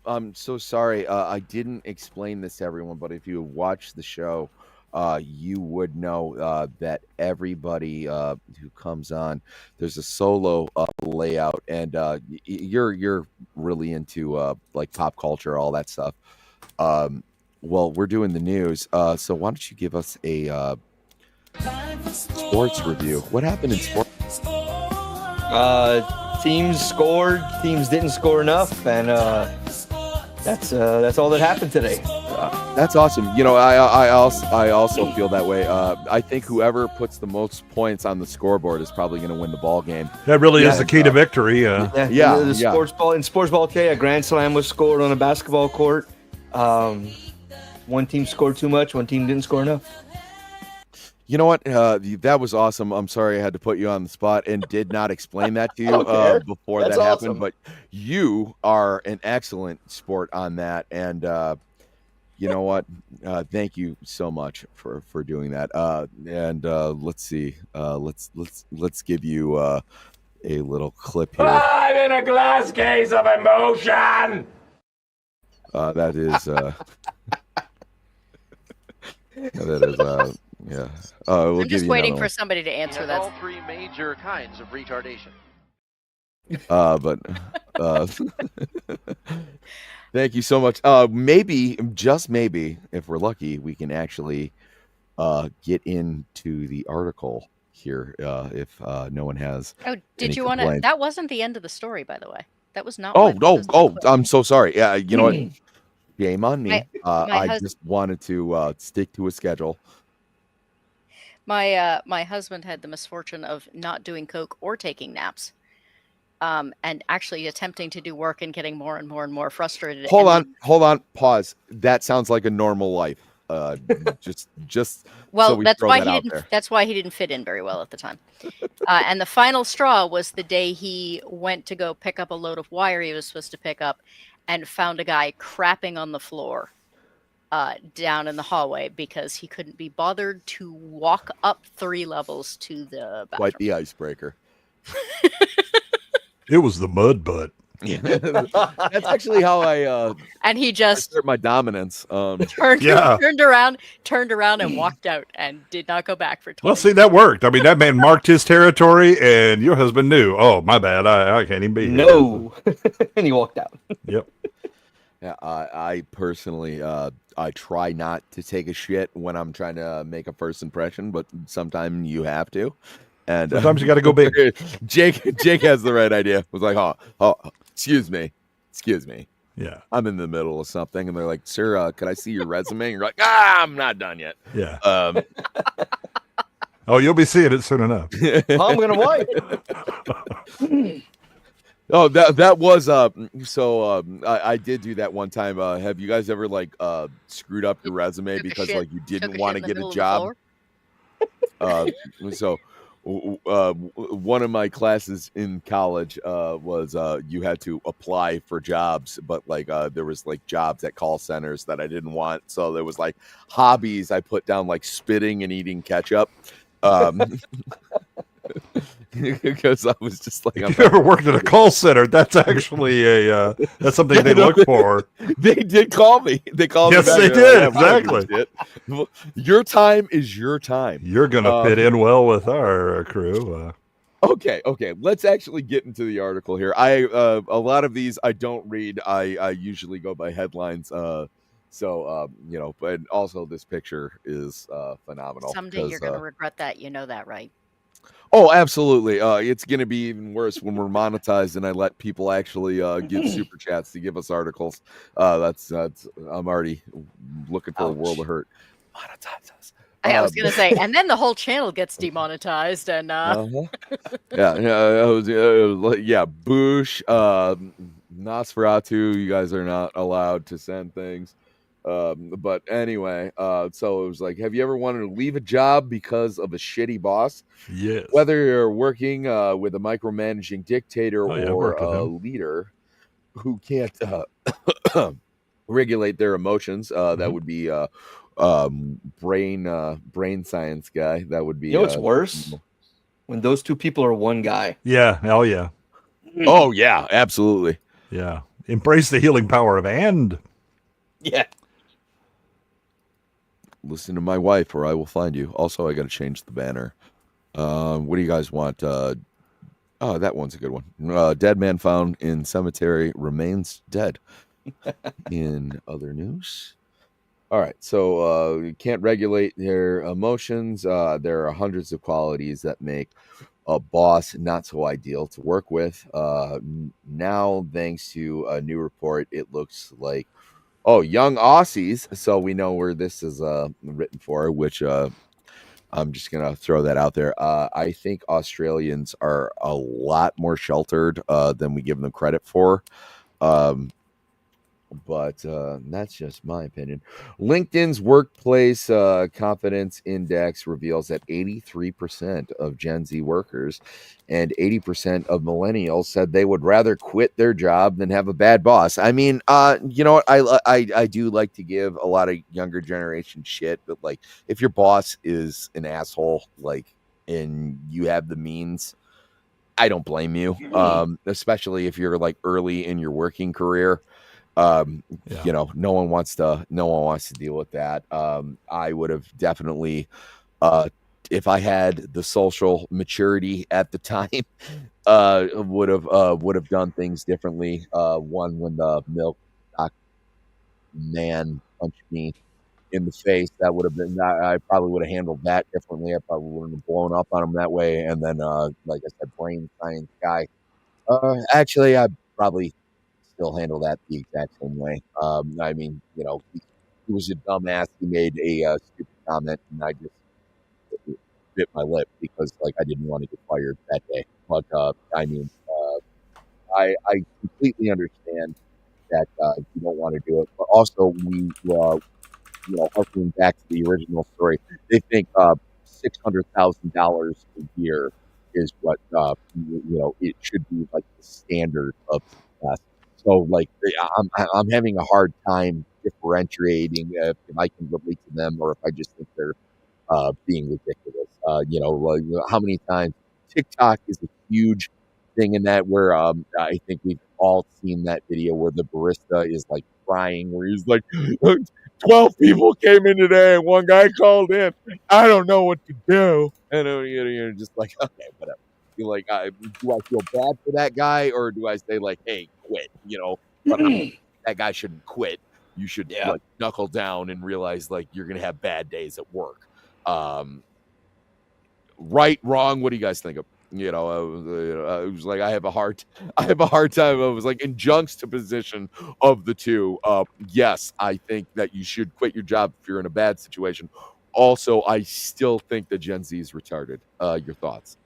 I'm so sorry. I didn't explain this to everyone, but if you watch the show, you would know that everybody who comes on, there's a solo layout, and you're really into like pop culture, all that stuff. Well, we're doing the news, so why don't you give us a sports review? What happened in sports? Teams scored, teams didn't score enough, and that's all that happened today. That's awesome. I also feel that way. I think whoever puts the most points on the scoreboard is probably going to win the ball game. That really is the key to victory. Sports ball today, a grand slam was scored on a basketball court. One team scored too much, one team didn't score enough. You know what? That was awesome. I'm sorry I had to put you on the spot and did not explain that to you before That's that awesome. happened. But you are an excellent sport on that, and you know what? Thank you so much for doing that. And let's see. Let's give you a little clip here. I'm in a glass case of emotion. That is. That is. Yeah. We'll I'm give just you waiting another for one. somebody to answer that. All three major kinds of retardation. But thank you so much. Maybe, just maybe, if we're lucky, we can actually get into the article here. If no one has. Oh, did any you want to? complaints. That wasn't the end of the story, by the way. That was not. Oh, why the no. husband Oh, quit. I'm so sorry. Yeah, you know what? Shame on me. My I hus- just wanted to stick to a schedule. My husband had the misfortune of not doing coke or taking naps, and actually attempting to do work and getting more and more and more frustrated. Hold and on, pause. That sounds like a normal life. Just Well, so we that's throw why that he out didn't. there. That's why he didn't fit in very well at the time. And the final straw was the day he went to go pick up a load of wire he was supposed to pick up, and found a guy crapping on the floor down in the hallway because he couldn't be bothered to walk up 3 levels to the bathroom. Quite the icebreaker. It was the mud butt. Yeah, that's actually how I And he just assert my dominance. turned around and walked out and did not go back for 20 Well, see, that worked. I mean, that man marked his territory, and your husband knew. Oh, my bad. I can't even be here. No. And he walked out. Yep. Yeah, I personally, I try not to take a shit when I'm trying to make a first impression, but sometimes you have to. And Sometimes you got to go big. Jake has the right idea. Was like, oh, excuse me. Yeah. I'm in the middle of something, and they're like, sir, could I see your resume? And you're like, I'm not done yet. Yeah. Oh, you'll be seeing it soon enough. I'm gonna wipe. Oh, that was I did do that one time. Have you guys ever screwed up your resume because you didn't want to get a job? So one of my classes in college was you had to apply for jobs, but there was jobs at call centers that I didn't want. So there was hobbies I put down, like spitting and eating ketchup. Because I was just like, if you ever worked at a call center, that's actually that's something they look for. They did call me. They called me. Yes, back. they They're did. like, "Yeah, Exactly. your time is your time. You're gonna fit in well with our crew. Okay. Let's actually get into the article here. A lot of these I don't read. I usually go by headlines. But also this picture is phenomenal. Someday you're going to regret that. You know that, right? Oh, absolutely. It's going to be even worse when we're monetized and I let people actually give super chats to give us articles. That's I'm already looking for a world of hurt. Monetize us. I was going to say, and then the whole channel gets demonetized. And Boosh, Nosferatu, you guys are not allowed to send things. But anyway, so it was like, have you ever wanted to leave a job because of a shitty boss? Yes. Whether you're working with a micromanaging dictator or worked with a him. leader who can't regulate their emotions, that would be brain science guy. That would be. You know what's worse? When those two people are one guy. Yeah. Hell yeah. Oh yeah, absolutely. Yeah. Embrace the healing power of and. Yeah. Listen to my wife or I will find you. Also, I got to change the banner. What do you guys want? Oh, that one's a good one. Dead man found in cemetery remains dead. In other news. All right. So you can't regulate their emotions. There are hundreds of qualities that make a boss not so ideal to work with. Now, thanks to a new report, it looks like young Aussies. So we know where this is written for, which I'm just going to throw that out there. I think Australians are a lot more sheltered than we give them credit for. but that's just my opinion. LinkedIn's workplace confidence index reveals that 83% of Gen Z workers and 80% of millennials said they would rather quit their job than have a bad boss. I mean, you know what? I do like to give a lot of younger generation shit, but like if your boss is an asshole, like, and you have the means, I don't blame you. Especially if you're like early in your working career. You know, no one wants to deal with that. I would have definitely, if I had the social maturity at the time, would have done things differently. One, when the milk man punched me in the face, that would have been, I probably would have handled that differently. I probably wouldn't have blown up on him that way. And then, like I said, brain science guy. Actually, I probably still handle that the exact same way. I mean, you know, he was a dumbass. He made a stupid comment, and I just bit my lip because, like, I didn't want to get fired that day. But I mean, I completely understand that you don't want to do it, but also you know, harkening back to the original story, they think $600,000 a year is what you know, it should be like the standard of success. So like I'm having a hard time differentiating if I can relate to them or if I just think they're being ridiculous. You know, like, how many times TikTok is a huge thing in that where I think we've all seen that video where the barista is like crying, where he's like, 12 people came in today and one guy called in. I don't know what to do. And you're just like, okay, whatever. You're like, do I feel bad for that guy or do I say like, hey, quit? You know, but that guy shouldn't quit. You should like knuckle down and realize like you're gonna have bad days at work. Right, wrong. What do you guys think of? You know, I was like, I have a hard time. I was like, in juxtaposition of the two. Yes, I think that you should quit your job if you're in a bad situation. Also, I still think that Gen Z is retarded. Your thoughts?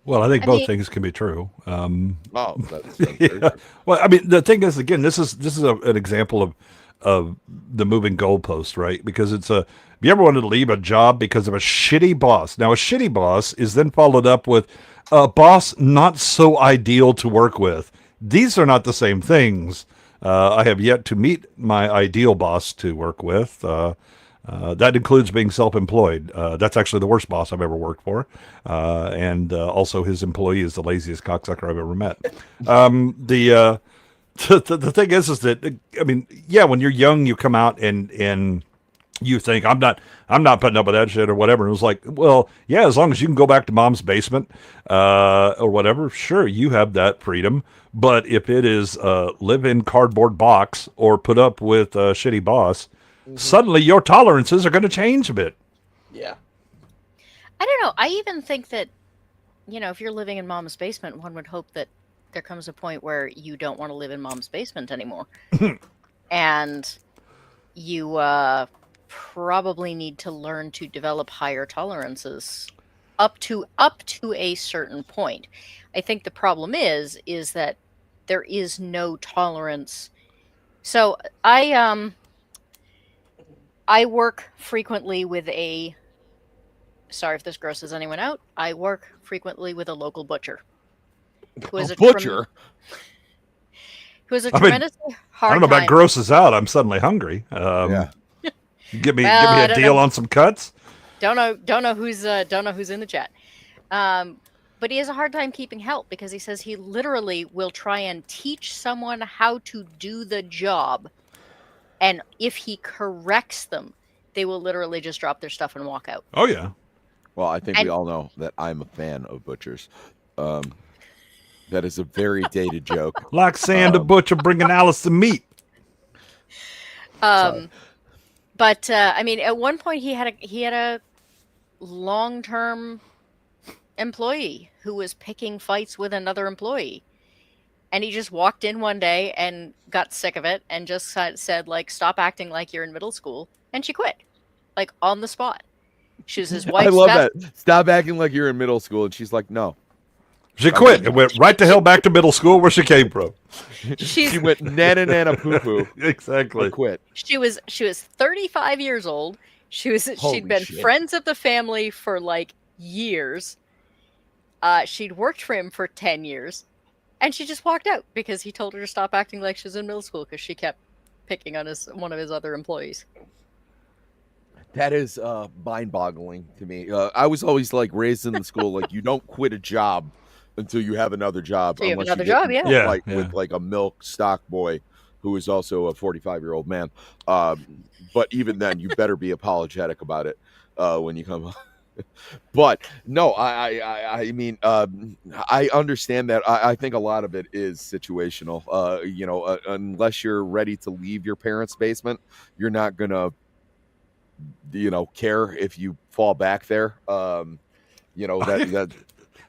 Well, I think both things can be true. That's yeah. Well, I mean, the thing is, again, this is an example of the moving goalpost, right? Because it's a, if you ever wanted to leave a job because of a shitty boss, now a shitty boss is then followed up with a boss not so ideal to work with. These are not the same things. I have yet to meet my ideal boss to work with. That includes being self-employed. That's actually the worst boss I've ever worked for. And also his employee is the laziest cocksucker I've ever met. The thing is that, I mean, yeah, when you're young, you come out and you think I'm not putting up with that shit or whatever. And it was like, well, yeah, as long as you can go back to mom's basement or whatever, sure, you have that freedom. But if it is live in cardboard box or put up with a shitty boss, suddenly your tolerances are going to change a bit. Yeah. I don't know. I even think that, you know, if you're living in mom's basement, one would hope that there comes a point where you don't want to live in mom's basement anymore. And you probably need to learn to develop higher tolerances up to a certain point. I think the problem is that there is no tolerance. So I work frequently with a, sorry if this grosses anyone out, I work frequently with a local butcher. Who is a butcher? Who is a tremendously hard I don't know time. about grosses out. I'm suddenly hungry. Yeah. Give me a deal on some cuts. Don't know who's in the chat. But he has a hard time keeping help because he says he literally will try and teach someone how to do the job. And if he corrects them, they will literally just drop their stuff and walk out. Oh, yeah. Well, I think we all know that I'm a fan of butchers. That is a very dated joke. Like saying the butcher bringing Alice some meat. But I mean, at one point he had a long-term employee who was picking fights with another employee. And he just walked in one day and got sick of it and just said, like, stop acting like you're in middle school. And she quit, like, on the spot. She was his wife's I love that. Stop acting like you're in middle school. And she's like, no. She quit and went right to hell back to middle school where she came from. She's, She went nana poo poo. Exactly. Quit. she was 35 years old. Holy She'd been shit. friends of the family for like years. She'd worked for him for 10 years, and she just walked out because he told her to stop acting like she was in middle school because she kept picking on one of his other employees. That is mind-boggling to me. I was always like raised in the school like you don't quit a job until you have another job. So you have unless another you get job, into yeah. a fight Yeah. with like a milk stock boy who is also a 45-year-old man. But even then, you better be apologetic about it when you come. But no, I mean, I understand that. I think a lot of it is situational. You know, unless you're ready to leave your parents' basement, you're not gonna, you know, care if you fall back there. You know that.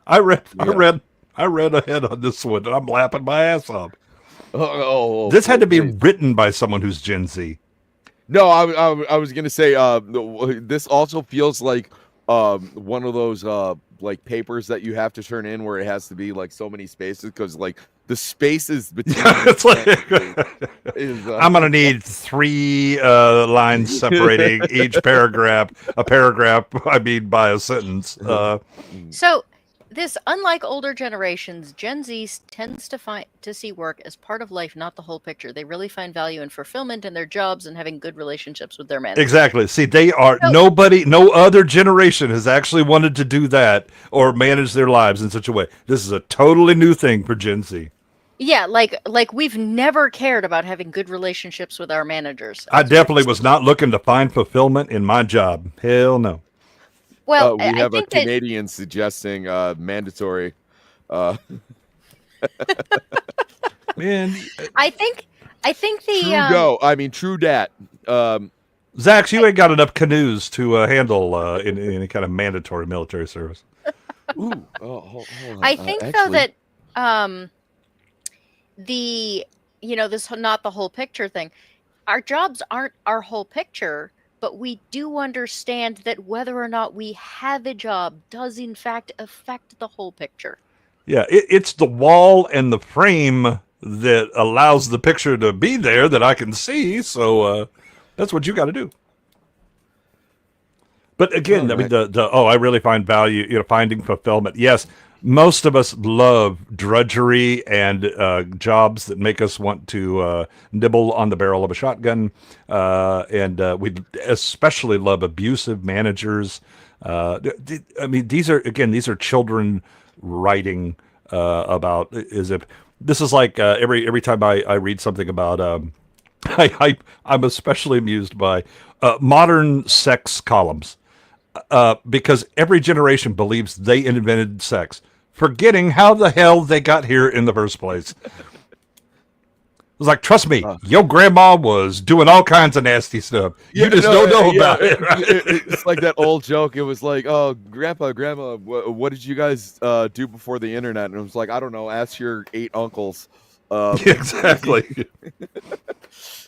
I read ahead on this one, and I'm laughing my ass off. This had to be written by someone who's Gen Z. No, I was gonna say this also feels like one of those like papers that you have to turn in where it has to be like so many spaces because like the spaces between It's like is, I'm gonna need 3 lines separating each paragraph. A paragraph, I mean, by a sentence. So, unlike older generations, Gen Z tends to see work as part of life, not the whole picture. They really find value and fulfillment in their jobs and having good relationships with their managers. Exactly. See, they are no other generation has actually wanted to do that or manage their lives in such a way. This is a totally new thing for Gen Z. Yeah, like we've never cared about having good relationships with our managers. I definitely was not looking to find fulfillment in my job. Hell no. Well, we have a Canadian suggesting mandatory. Man, I think the Trudeau. I mean, true dat. Zach, you ain't got enough canoes to handle in any kind of mandatory military service. Ooh, hold on. I think though that this not the whole picture thing. Our jobs aren't our whole picture, but we do understand that whether or not we have a job does in fact affect the whole picture. Yeah, it's the wall and the frame that allows the picture to be there that I can see. So that's what you got to do. But again, I mean, I really find value, finding fulfillment. Yes, most of us love drudgery and jobs that make us want to nibble on the barrel of a shotgun, and we especially love abusive managers. I mean, these are children writing about as if this is like every time I read something about. I'm especially amused by modern sex columns. Because every generation believes they invented sex, forgetting how the hell they got here in the first place. It was like, trust me, your grandma was doing all kinds of nasty stuff. You just don't know about it. Right? It's like that old joke. It was like, oh, grandma, what did you guys do before the internet? And it was like, I don't know, ask your 8 uncles. Exactly.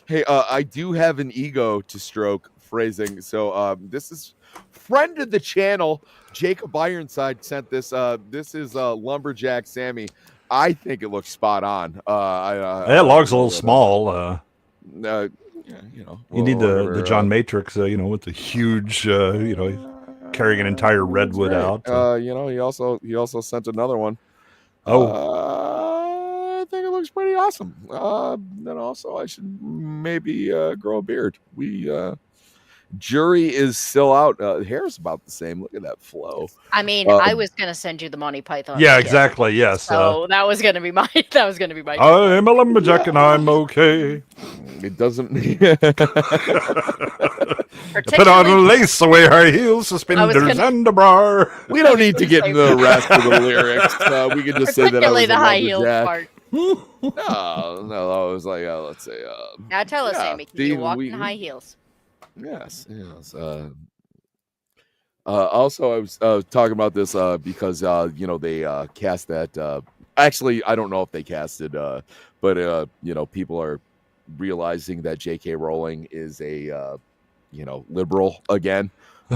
Hey, I do have an ego to stroke phrasing. So this is friend of the channel, Jacob Ironside sent this. This is Lumberjack Sammy. I think it looks spot on. Log's a little small. Yeah, you need the John Matrix, with the huge, carrying an entire redwood out. He also sent another one. I think it looks pretty awesome. Then also I should maybe grow a beard. Jury is still out. Hair's about the same. Look at that flow. I mean, I was gonna send you the Monty Python. Yeah, exactly. Yes. So that was gonna be my. I am a lumberjack and I'm okay. It doesn't. Put on a lace, away high heels, suspenders, and a bra. We don't need to get into the rest of the lyrics. We can just say that I was the high heels part. No, I was like, let's say. Now tell us, Amy, can you walk in high heels? Yes. Also, I was talking about this because they cast that. Actually, I don't know if they casted, but people are realizing that J.K. Rowling is a liberal again,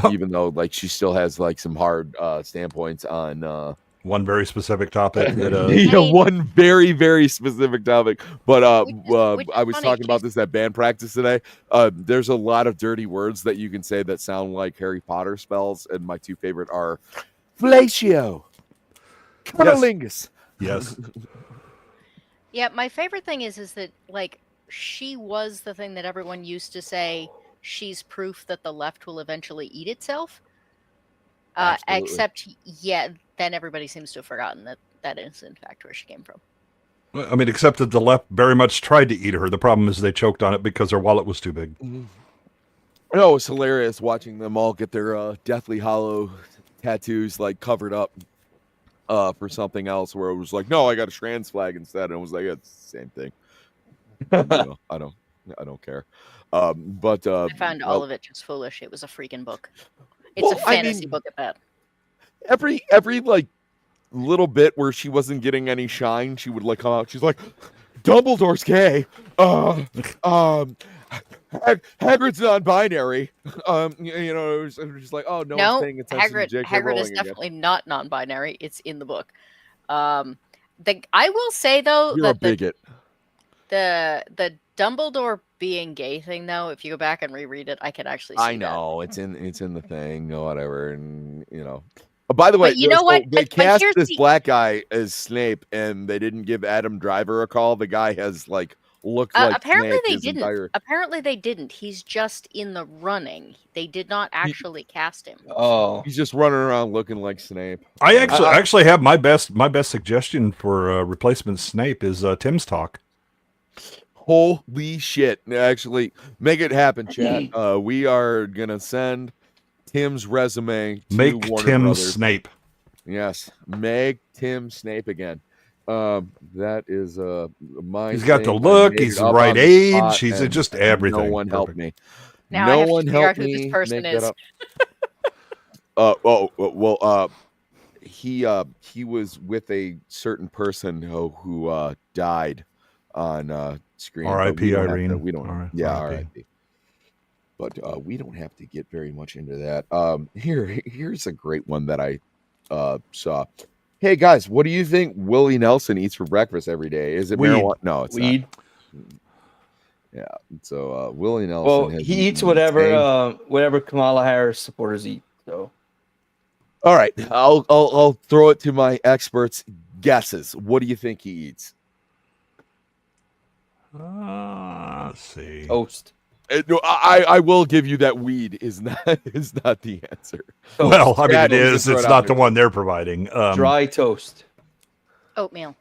even though like she still has like some hard standpoints on one very specific topic that yeah, one very, very specific topic. But which I was funny, talking about this at band practice today. There's a lot of dirty words that you can say that sound like Harry Potter spells, and my two favorite are fellatio, cunnilingus. Yes. Yeah, my favorite thing is that like she was the thing that everyone used to say she's proof that the left will eventually eat itself. Except, yeah, then everybody seems to have forgotten that that is in fact where she came from. I mean, except that the left very much tried to eat her. The problem is they choked on it because their wallet was too big. Oh, it's hilarious watching them all get their Deathly Hollow tattoos like covered up for something else. Where it was like, no, I got a trans flag instead, and it was like, it's the same thing. I don't care. But I found all of it just foolish. It was a freaking book. It's a fantasy book at that. Every like little bit where she wasn't getting any shine, she would like come out. She's like, Dumbledore's gay. Hagrid's non-binary. You know, it was just like, oh, no one's paying attention to J.K. Hagrid Rowling is definitely not non-binary. It's in the book. I will say though You're a bigot. The Dumbledore being gay thing though, if you go back and reread it, I can actually see I know it's in the thing or whatever, and you know. By the way, you know what? They But cast here's this the- black guy as Snape, and they didn't give Adam Driver a call. The guy has like looked like apparently Snape they his didn't. entire- Apparently they didn't. He's just in the running. They did not actually cast him. Oh, he's just running around looking like Snape. I actually have my best suggestion for replacement Snape is Tim's talk. Holy shit! Actually, make it happen, chat. We are gonna send Tim's resume to Make Warner Tim Brothers. Snape. Yes, make Tim Snape again. That is my. He's got the thing. I look. made He's it the up right on the age. spot, He's and just everything. No one helped Perfect. me. Now no I have to one figure helped out who this me person make that is. up. He was with a certain person who died on screen. but R.I.P. we don't have to- Irene. We don't. R.I.P. Yeah, R.I.P. But we don't have to get very much into that. Here's a great one that I saw. Hey guys, what do you think Willie Nelson eats for breakfast every day? Is it Weed. marijuana? No, it's weed. not. Yeah. So Willie Nelson. Well, has he eats eaten whatever Kamala Harris supporters eat. So, all right, I'll throw it to my experts' guesses. What do you think he eats? Let's see. Toast. No, I will give you that weed is not the answer. Well, I mean, Yeah, it is. throw It's it not out the there. one they're providing. Dry toast. Oatmeal.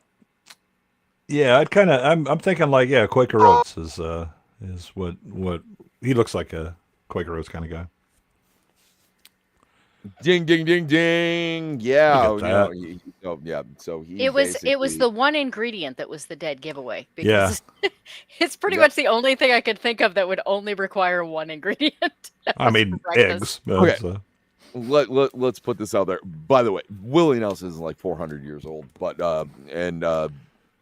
Yeah, I'd kind of. I'm thinking like, yeah, Quaker Oats is what he looks like, a Quaker Oats kind of guy. Ding, ding, ding, ding. Yeah. Look at Yeah. So he. It was basically- the one ingredient that was the dead giveaway. Yeah. Because it's pretty Yeah. much the only thing I could think of that would only require one ingredient. I mean, eggs. Okay. But, Let's put this out there. By the way, Willie Nelson is like 400 years old, but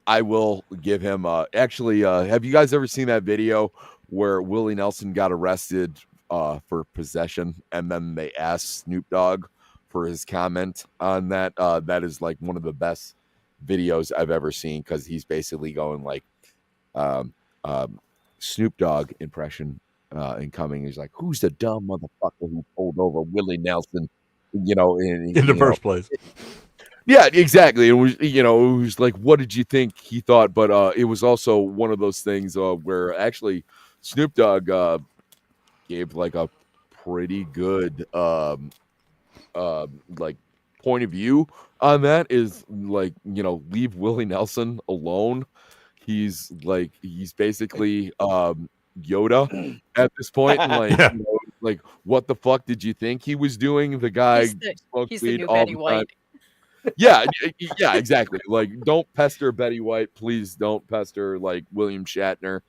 I will give him. Actually, have you guys ever seen that video where Willie Nelson got arrested for possession, and then they asked Snoop Dogg for his comment on that? That is like one of the best videos I've ever seen, because he's basically going like Snoop Dogg impression. Incoming, he's like, "Who's the dumb motherfucker who pulled over Willie Nelson?" You know, in the first place. Yeah, exactly. It was, it was like, what did you think he thought? But it was also one of those things where actually Snoop Dogg gave like a pretty good like point of view on that. Is like, leave Willie Nelson alone. He's basically Yoda at this point. Like, like, what the fuck did you think he was doing? The guy smoked He's weed the new all Betty the time. White. Yeah, exactly. Like, don't pester Betty White. Please don't pester like William Shatner.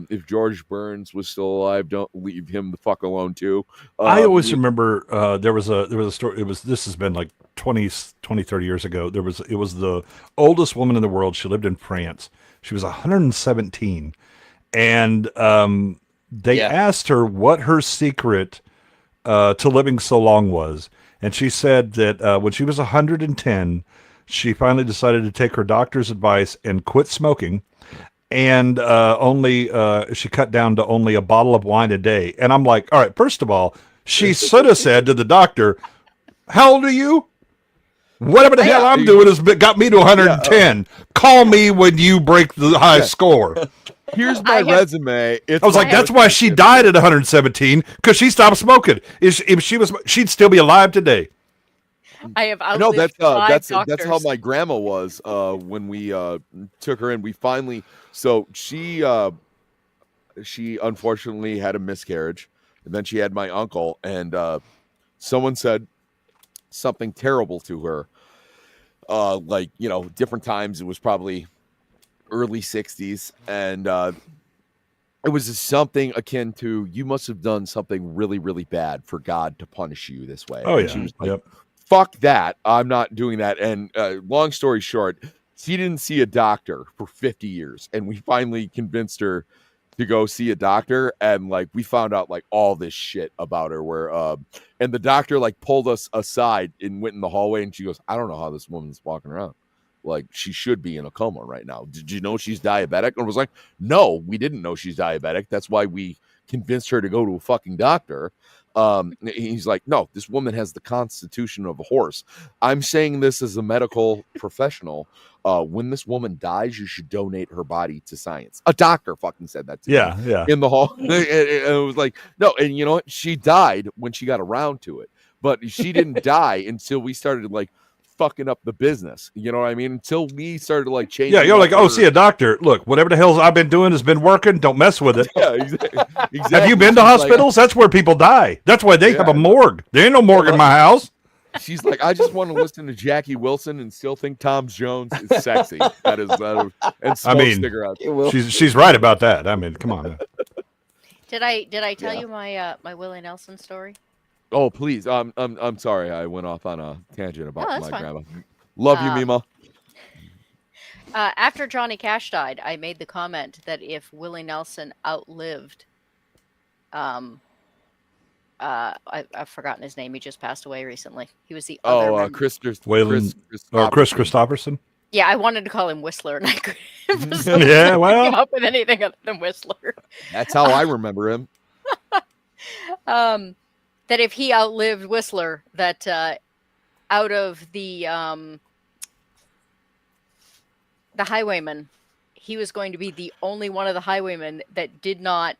If George Burns was still alive, don't leave him the fuck alone too. I always remember there was a story. This has been like 20, 30 years ago. It was the oldest woman in the world. She lived in France. She was 117. And they asked her what her secret to living so long was. And she said that when she was 110, she finally decided to take her doctor's advice and quit smoking. And she cut down to only a bottle of wine a day. And I'm like, all right, first of all, she should have said to the doctor, how old are you? Whatever the hell I'm doing has got me to 110. Call me when you break the high score. Here's my resume. I was like, that's why she died at 117, because she stopped smoking. If she was, she'd still be alive today. I have outlived No, that's doctors. how my grandma was when we took her in. We finally, so she unfortunately had a miscarriage, and then she had my uncle, and someone said something terrible to her. Like, you know, different times. It was probably early 60s, and it was something akin to, you must have done something really, really bad for God to punish you this way. Oh, and yeah. She was like, fuck that. I'm not doing that. And long story short, she didn't see a doctor for 50 years. And we finally convinced her to go see a doctor. And like, we found out like all this shit about her where, and the doctor like pulled us aside and went in the hallway, and she goes, I don't know how this woman's walking around. Like, she should be in a coma right now. Did you know she's diabetic? And I was like, no, we didn't know she's diabetic. That's why we convinced her to go to a fucking doctor. He's like, no, this woman has the constitution of a horse. I'm saying this as a medical professional. When this woman dies, you should donate her body to science. A doctor fucking said that to me in the hall. And it was like, no, and you know what? She died when she got around to it. But she didn't die until we started like fucking up the business. You know what I mean? Until we started like changing. Yeah, you're like, oh, see a doctor. Look, whatever the hell I've been doing has been working. Don't mess with it. Yeah, exactly. Have you been to hospitals? That's where people die. That's why they have a morgue. There ain't no morgue in my house. She's like, I just want to listen to Jackie Wilson and still think Tom Jones is sexy. That is and smoke cigarettes. She's right about that. I mean, come on. Man. Did I tell you my my Willie Nelson story? Oh, please. I'm sorry. I went off on a tangent about my fine. grandma. Love you, Mima. After Johnny Cash died, I made the comment that if Willie Nelson outlived, I've forgotten his name. He just passed away recently. He was the other Chris Christopherson. Yeah, I wanted to call him Whistler, and I couldn't come up with anything other than Whistler. That's how I remember him. That if he outlived Whistler, that out of the highwaymen, he was going to be the only one of the highwaymen that did not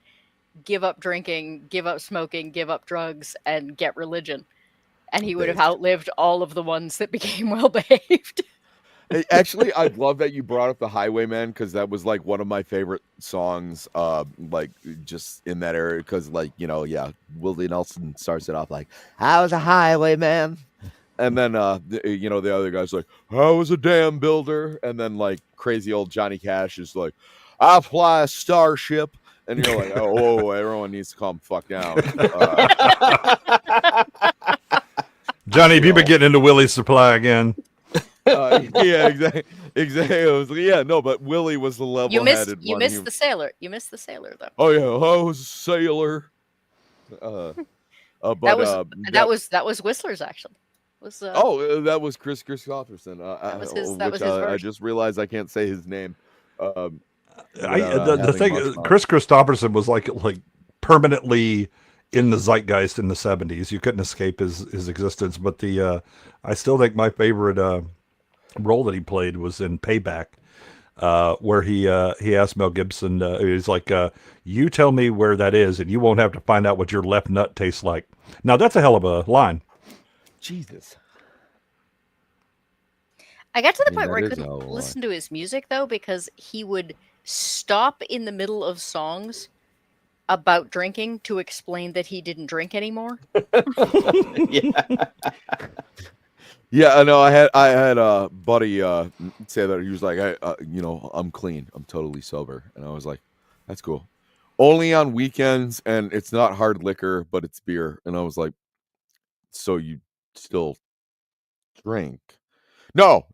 give up drinking, give up smoking, give up drugs, and get religion. And he would have outlived all of the ones that became well-behaved. Actually, I love that you brought up the Highwayman, because that was like one of my favorite songs, like just in that area. Because, like, you know, Willie Nelson starts it off like, I was a highwayman. And then, you know, the other guy's like, I was a dam builder. And then, like, crazy old Johnny Cash is like, I fly a starship. And you're like, oh, everyone needs to calm the fuck down. Johnny, have you been getting into Willie's Supply again? Yeah, exactly. But Willie was the level-headed one. You missed the sailor. You missed the sailor, though. Oh yeah, I was a sailor. But that was Whistler's actually. That was Chris Christopherson. That was his version. I just realized I can't say his name. The thing is, Chris Christopherson was like permanently in the zeitgeist in the 70s. You couldn't escape his existence. But I still think my favorite role that he played was in Payback, where he asked Mel Gibson, he's like, you tell me where that is and you won't have to find out what your left nut tastes like. Now that's a hell of a line. Jesus. I got to the point where I couldn't listen to his music, though, because he would stop in the middle of songs about drinking to explain that he didn't drink anymore. Yeah, I know. I had a buddy say that. He was like, I'm clean. I'm totally sober. And I was like, that's cool. Only on weekends, and it's not hard liquor, but it's beer. And I was like, so you still drink? No.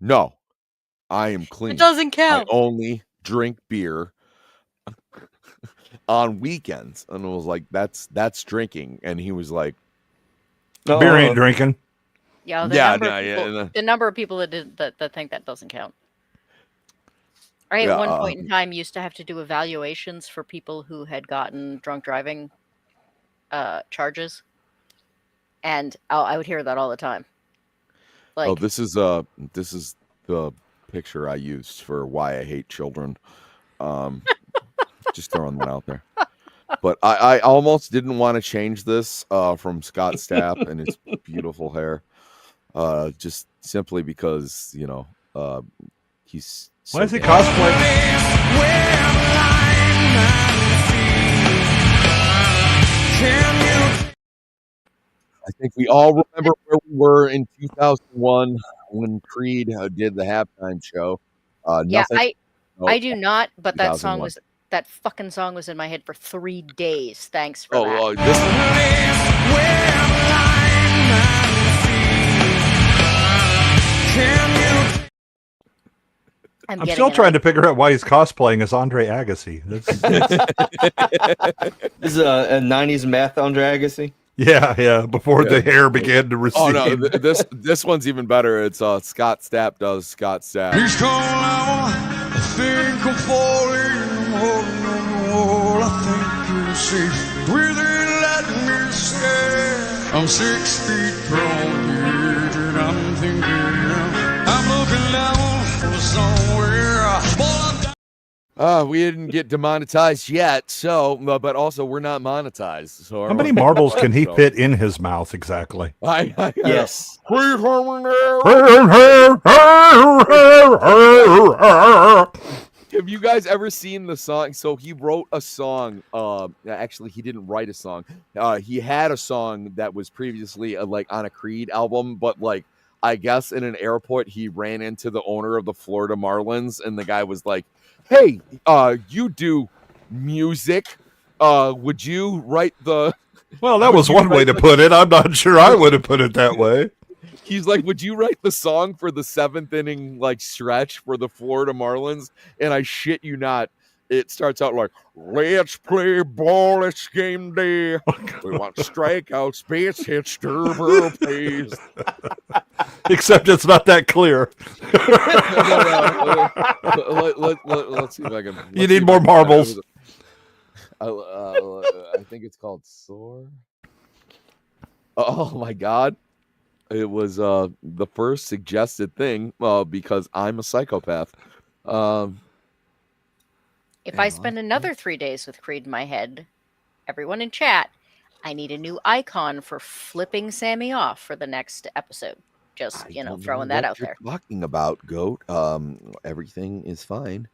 I am clean. It doesn't count. I only drink beer on weekends. And I was like, that's drinking. And he was like, beer ain't drinking. Yeah, the number of people that think that doesn't count. I at one point in time used to have to do evaluations for people who had gotten drunk driving charges, and I would hear that all the time. Like, this is the picture I used for why I hate children. Just throwing that out there. But I almost didn't want to change this from Scott Stapp and his beautiful hair, just simply because he's. Why is he cosplaying? I think we all remember where we were in 2001 when Creed did the halftime show. Yeah, I do not, but that fucking song was in my head for 3 days. Thanks for that. I'm still trying to figure out why he's cosplaying as Andre Agassi. This is a 90s math Andre Agassi. Yeah. Before the hair began to recede. Oh no, this one's even better. It's Scott Stapp does Scott Stapp. He's calling out, I think I'm falling, holding on the wall. I think you're safe. Will they let me stay? I'm 6 feet from you, and I'm thinking I'm looking down for somewhere. We didn't get demonetized yet, so but also we're not monetized. So how many marbles can he fit in his mouth exactly? Yes. Have you guys ever seen the song? So he wrote a song. Actually, he didn't write a song. He had a song that was previously like on a Creed album, but like I guess in an airport he ran into the owner of the Florida Marlins, and the guy was like, "Hey, you do music? Would you write the?" Well, that was one way to put it. I'm not sure I would have put it that way. He's like, "Would you write the song for the 7th inning like stretch for the Florida Marlins?" And I shit you not, it starts out like, "Let's play ball, it's game day. We want strikeouts, base hits, turbo plays." Except it's not that clear. Let's see if I can. You need more marbles. I think it's called Soar. Oh my God. It was the first suggested thing because I'm a psychopath. If I spend another 3 days with Creed in my head, everyone in chat, I need a new icon for flipping Sammy off for the next episode. Just, throwing that out there. Talking about Goat, everything is fine.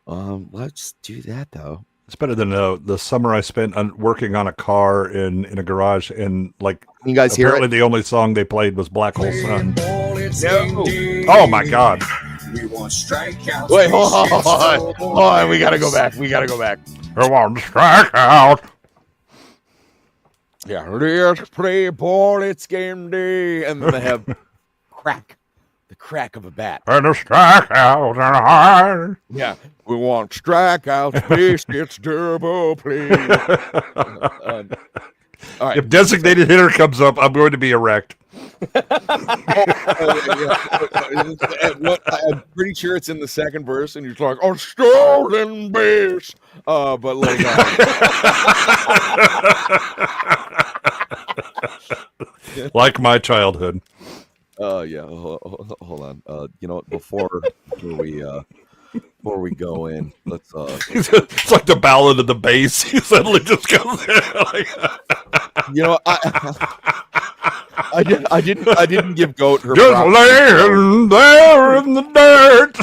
Let's do that though. It's better than the summer I spent working on a car in a garage, and like you guys hear it? The only song they played was Black Hole Sun. No. Oh my God! Wait, hold on. We gotta go back. We want to strike out. Yeah, let's play ball. It's game day, and then they have the crack of a bat, and a strikeout and a high. Yeah, we want strikeouts, base hits, turbo play. All right. If designated hitter comes up, I'm going to be erect. I'm pretty sure it's in the second verse, and you're like, "Oh, stolen base," but like, like my childhood. Yeah. Hold on. You know what? Before we go in, let's. It's like the ballad of the bass. He suddenly just goes in. You know, I didn't give Goat her. Just laying there in the dirt.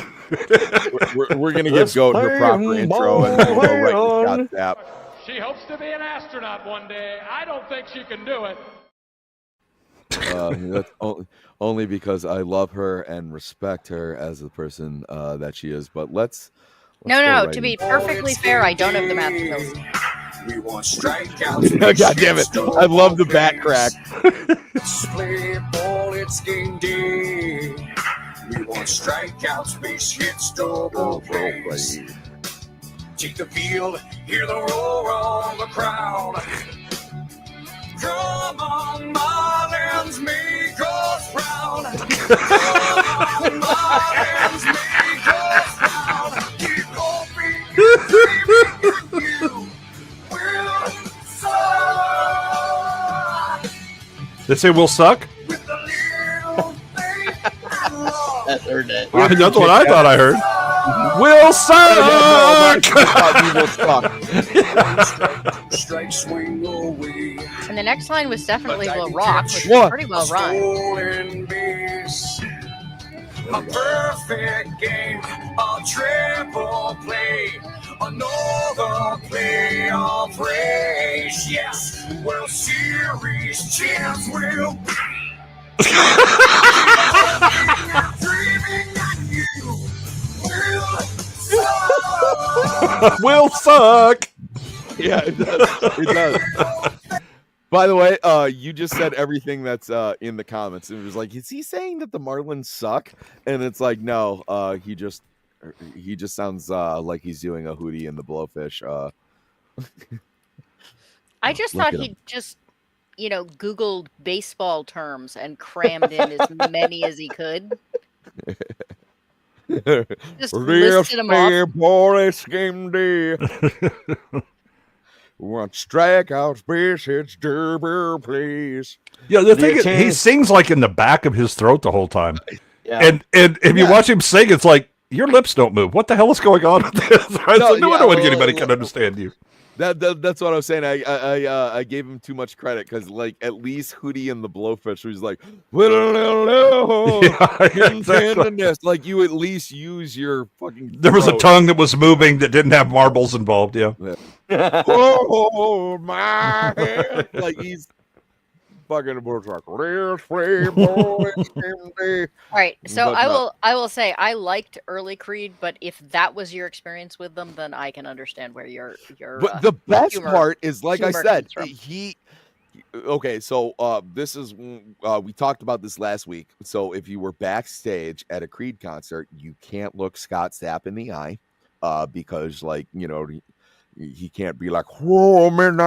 We're gonna give Goat her proper intro, and then we'll go right to Scott Stapp. She hopes to be an astronaut one day. I don't think she can do it. That's only because I love her and respect her as the person that she is. But let's no. Right to be perfectly fair, I don't have the math skills. We want strikeouts. God damn it! I love the bat crack. Play ball, it's game day. We want strikeouts, base hits, double plays. Take the field, hear the roar of the crowd. Come on, Marlins, make us They say we'll suck? I heard that. That's what I thought I heard. We'll suck! And the next line was definitely will rock, which was pretty well rhymed. A perfect game, a triple play, another playoff race. Yes, World Series champs will be. Dreaming that you will suck. Will suck. Yeah, it does. It does. By the way, you just said everything that's in the comments. It was like, is he saying that the Marlins suck? And it's like, no, he just sounds like he's doing a Hootie and the Blowfish. I just Look thought at he'd just, Googled baseball terms and crammed in as many as he could. Just listed them off. Boris game day. Want strikeouts, base hits, derby, please. Yeah, the thing is, he sings like in the back of his throat the whole time. Yeah. And if you watch him sing, it's like your lips don't move. What the hell is going on with this? No one anybody can understand you. That's what I was saying. I gave him too much credit because like at least Hootie and the Blowfish was like, exactly. Like you at least use your fucking. There was a tongue that was moving that didn't have marbles involved. Yeah. Oh my head. Like he's fucking like All right, so I will say I liked early Creed, but if that was your experience with them, then I can understand where your But the best part is, like I humor said, comes from. Okay, so this is we talked about this last week. So if you were backstage at a Creed concert, you can't look Scott Stapp in the eye, because he can't be like, "Whoa, man,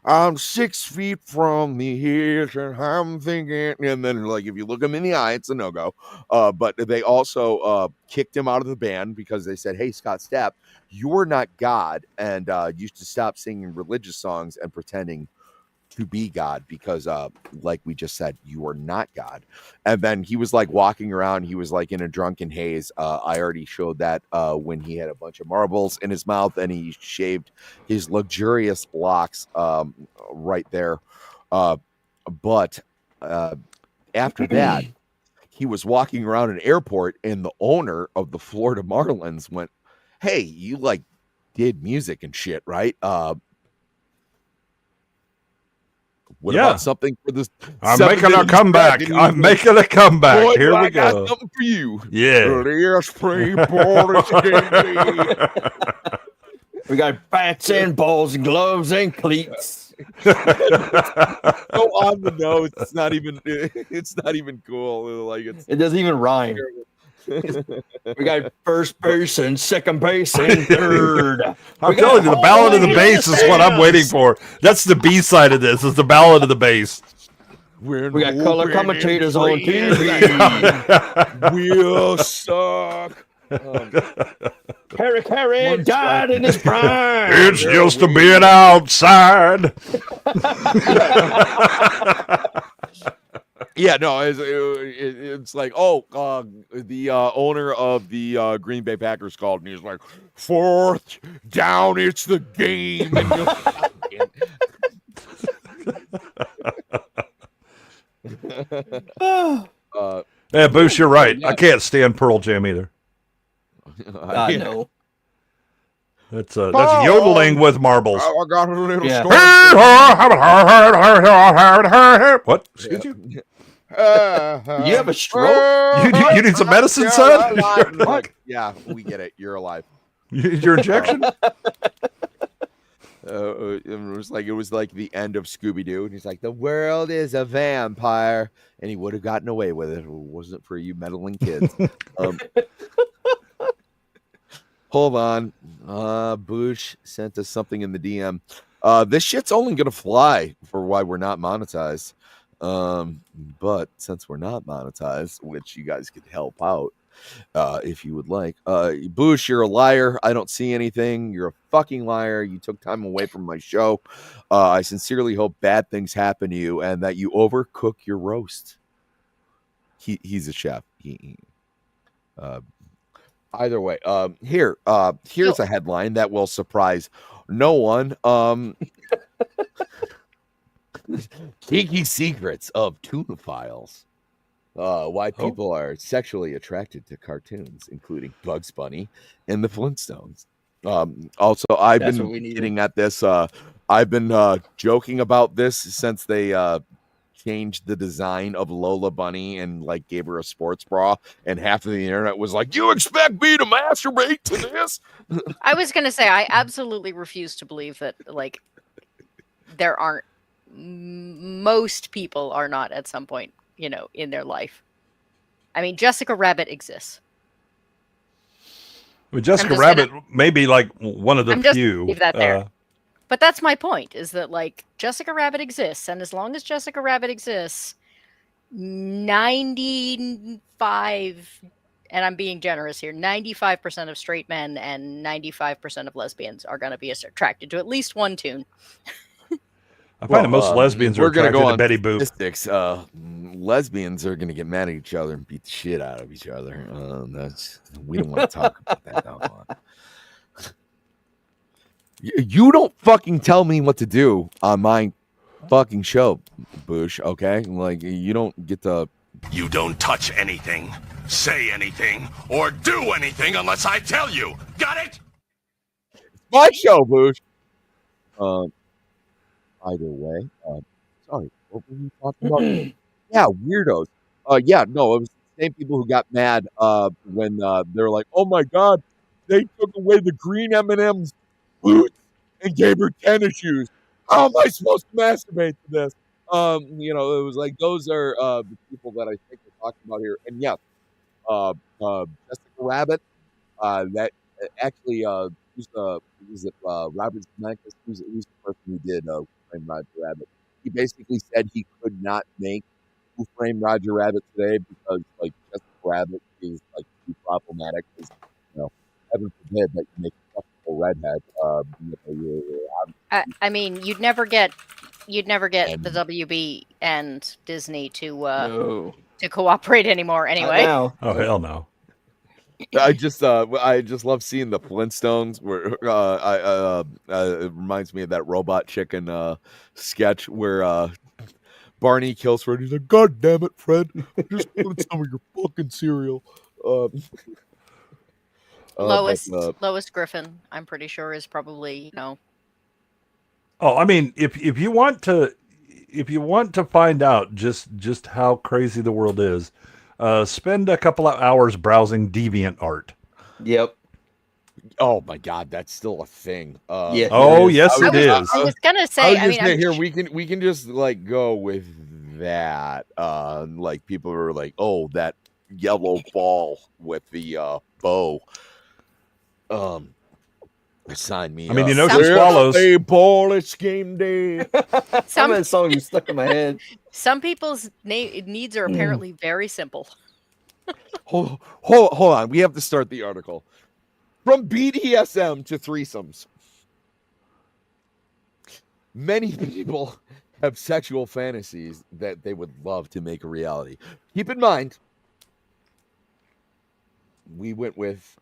I'm 6 feet from the hills and I'm thinking," and then like if you look him in the eye, it's a no-go. But they also kicked him out of the band because they said, "Hey, Scott Stapp, you're not God, and you should stop singing religious songs and pretending to be God because like we just said, you are not God." And then he was like walking around, he was like in a drunken haze. I already showed that when he had a bunch of marbles in his mouth and he shaved his luxurious locks right there. But after that, he was walking around an airport and the owner of the Florida Marlins went, "Hey, you like did music and shit, right? What about something for this? I'm making a comeback. I'm making a comeback. Boy, Here we I got go. something for you. Yeah. Let's play Boris game. We got bats and balls and gloves and cleats. So on the nose, it's not even cool. Like it doesn't even rhyme. We got first base and second base and third. I'm telling you, the ballad of the bass is what I'm waiting for. That's the B side of this. Is the ballad of the bass. We got color commentators on TV. We'll suck. Harry died in his prime. It's just a bit outside. Yeah, no, it's like, the owner of the Green Bay Packers called and he's like, "Fourth down, it's the game." Yeah, Boosh, you're right. I can't stand Pearl Jam either. I know. That's yodeling with marbles. I got a little story. What? Excuse you? You have a stroke? You need some medicine, son? Yeah, we get it. You're alive. Your injection? It was like the end of Scooby-Doo, and he's like, "The world is a vampire," and he would have gotten away with it if it wasn't for you meddling kids. Hold on. Boosh sent us something in the DM. This shit's only gonna fly for why we're not monetized. But since we're not monetized, which you guys could help out if you would like. Boosh, you're a liar. I don't see anything. You're a fucking liar. You took time away from my show. I sincerely hope bad things happen to you and that you overcook your roast. He's a chef. Either way, here's a headline that will surprise no one. Geeky secrets of tunophiles. Why people are sexually attracted to cartoons, including Bugs Bunny and the Flintstones. Also, I've been getting at this. I've been joking about this since they changed the design of Lola Bunny and like gave her a sports bra, and half of the internet was like, "You expect me to masturbate to this?" I was gonna say I absolutely refuse to believe that like there aren't most people are not at some point, you know, in their life. I mean, Jessica Rabbit exists. Well, Jessica Rabbit may be like one of the few. Leave that there. But that's my point, is that like Jessica Rabbit exists, and as long as Jessica Rabbit exists, 95, and I'm being generous here, 95% of straight men and 95% of lesbians are going to be attracted to at least one tune. I find that most lesbians are attracted to Betty Boop. Lesbians are going to get mad at each other and beat the shit out of each other. We don't want to talk about that. No. You don't fucking tell me what to do on my fucking show, Bush, okay? Like, you don't get to... You don't touch anything, say anything, or do anything unless I tell you. Got it? My show, Bush. Either way, sorry, what were you talking about? Yeah, weirdos. Yeah, no, it was the same people who got mad when they're like, "Oh my god, they took away the green M&M's boots and gave her tennis shoes. How am I supposed to masturbate to this?" You know, it was like those are the people that I think we're talking about here. And yeah, Jessica Rabbit, that actually was it Robert Zemeckis, who's the person who did Frame Roger Rabbit. He basically said he could not make Who Framed Roger Rabbit today because like Jessica Rabbit is like too problematic. Because, you know, heaven forbid that you make a fucking redhead. I mean, you'd never get the WB and Disney to cooperate anymore anyway. Oh hell no. I just love seeing the Flintstones. Where it reminds me of that Robot Chicken sketch where Barney kills Fred. He's like, "God damn it, Fred! I just wanted some of your fucking cereal." Lois Griffin, I'm pretty sure, is probably, you know. Oh, I mean, if you want to find out just how crazy the world is, spend a couple of hours browsing DeviantArt. Yep. Oh my God, that's still a thing. Yeah. Oh yes, it is. I was gonna say. We can just like go with that. Like people are like, "Oh, that yellow ball with the bow." Sign me. I mean, you know, some swallows. A ball, it's game day. Some of that song is stuck in my head. Some people's needs are apparently very simple. Hold on. We have to start the article. From BDSM to threesomes. Many people have sexual fantasies that they would love to make a reality. Keep in mind, we went with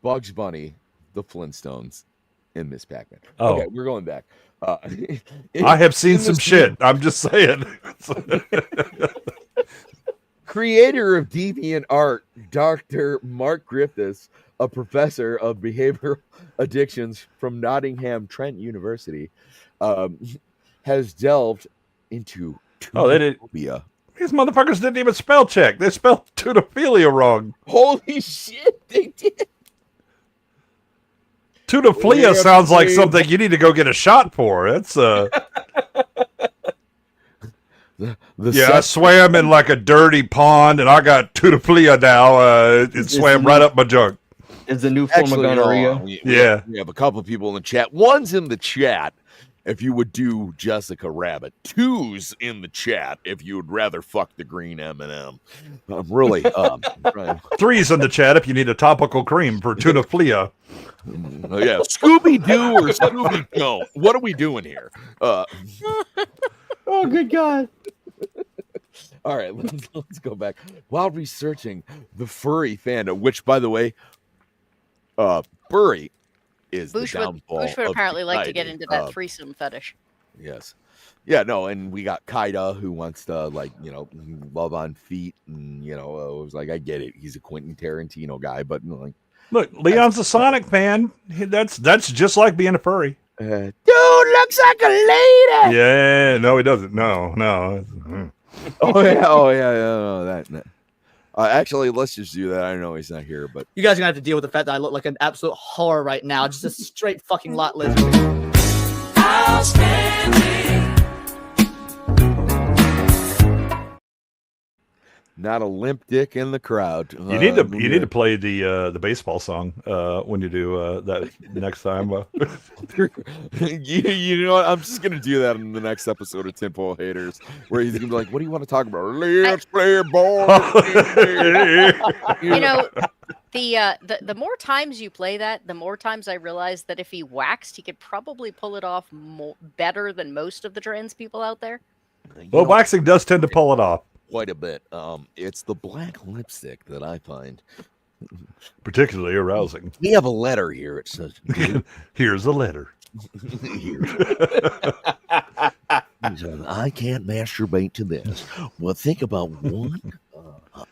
Bugs Bunny, the Flintstones, and Miss Pac-Man. Oh. Okay, we're going back. I have seen some shit. I'm just saying. Creator of DeviantArt, Dr. Mark Griffiths, a professor of behavioral addictions from Nottingham Trent University, has delved into tunophobia. These motherfuckers didn't even spell check. They spelled tunophilia wrong. Holy shit, they did. Tunophilia sounds like something you need to go get a shot for. It's I swam in like a dirty pond, and I got tunophilia now. It swam right up my junk. It's a new form of gonorrhea. We have a couple of people in the chat. One's in the chat. if you would do Jessica Rabbit. 2s in the chat if you would rather fuck the green M&M. I'm really trying. 3's in the chat if you need a topical cream for tuna flea. Yeah, Scooby-Doo or Scooby-Don't. What are we doing here? Oh, good God. All right, let's go back. While researching the furry fandom, which, by the way, furry is the downfall. Bush would of apparently like to get society. into that threesome fetish. Yes. Yeah, no, and we got Kaida who wants to, like, love on feet, and, it was like, I get it. He's a Quentin Tarantino guy, but, like... Look, Leon's a Sonic fan. That's just like being a furry. Dude looks like a lady! Yeah, no, he doesn't. No. Oh, yeah, no, that. Actually, let's just do that. I know he's not here, but... You guys are going to have to deal with the fact that I look like an absolute horror right now. Just a straight fucking lot lizard. Outstanding. Not a limp dick in the crowd. You need to play the baseball song when you do that next time. You know what? I'm just gonna do that in the next episode of Tinfoil Haters, where he's gonna be like, "What do you want to talk about? Let's play ball." The more times you play that, the more times I realize that if he waxed, he could probably pull it off better than most of the trans people out there. Well, waxing does tend to pull it off. Quite a bit. It's the black lipstick that I find particularly arousing. We have a letter here. It says, "Here's a letter." I can't masturbate to this. Well, think about one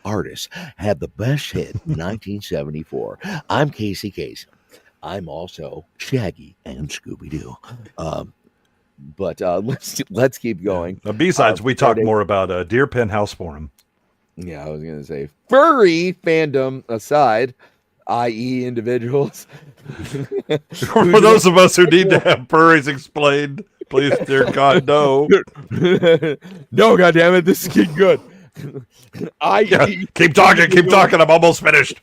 artist had the best hit in 1974. I'm Casey Kasem. I'm also Shaggy and Scooby-Doo. But let's keep going. Besides, we talk more about Deer Pen House Forum. Yeah, I was going to say, furry fandom aside, i.e. individuals. For those of us who need to have furries explained, please, dear God, no. No, goddammit, this is getting good. Keep talking. I'm almost finished.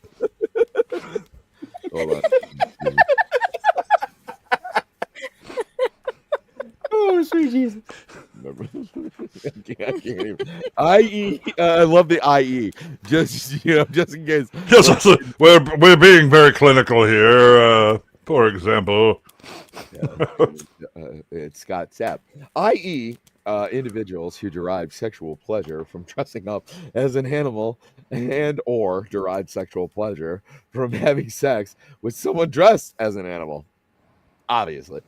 Hold on. Oh, sweet Jesus. I can't even. IE, I love the IE. Just in case. We're being very clinical here. For example, it's Scott Sapp. IE, individuals who derive sexual pleasure from dressing up as an animal and or derive sexual pleasure from having sex with someone dressed as an animal. Obviously.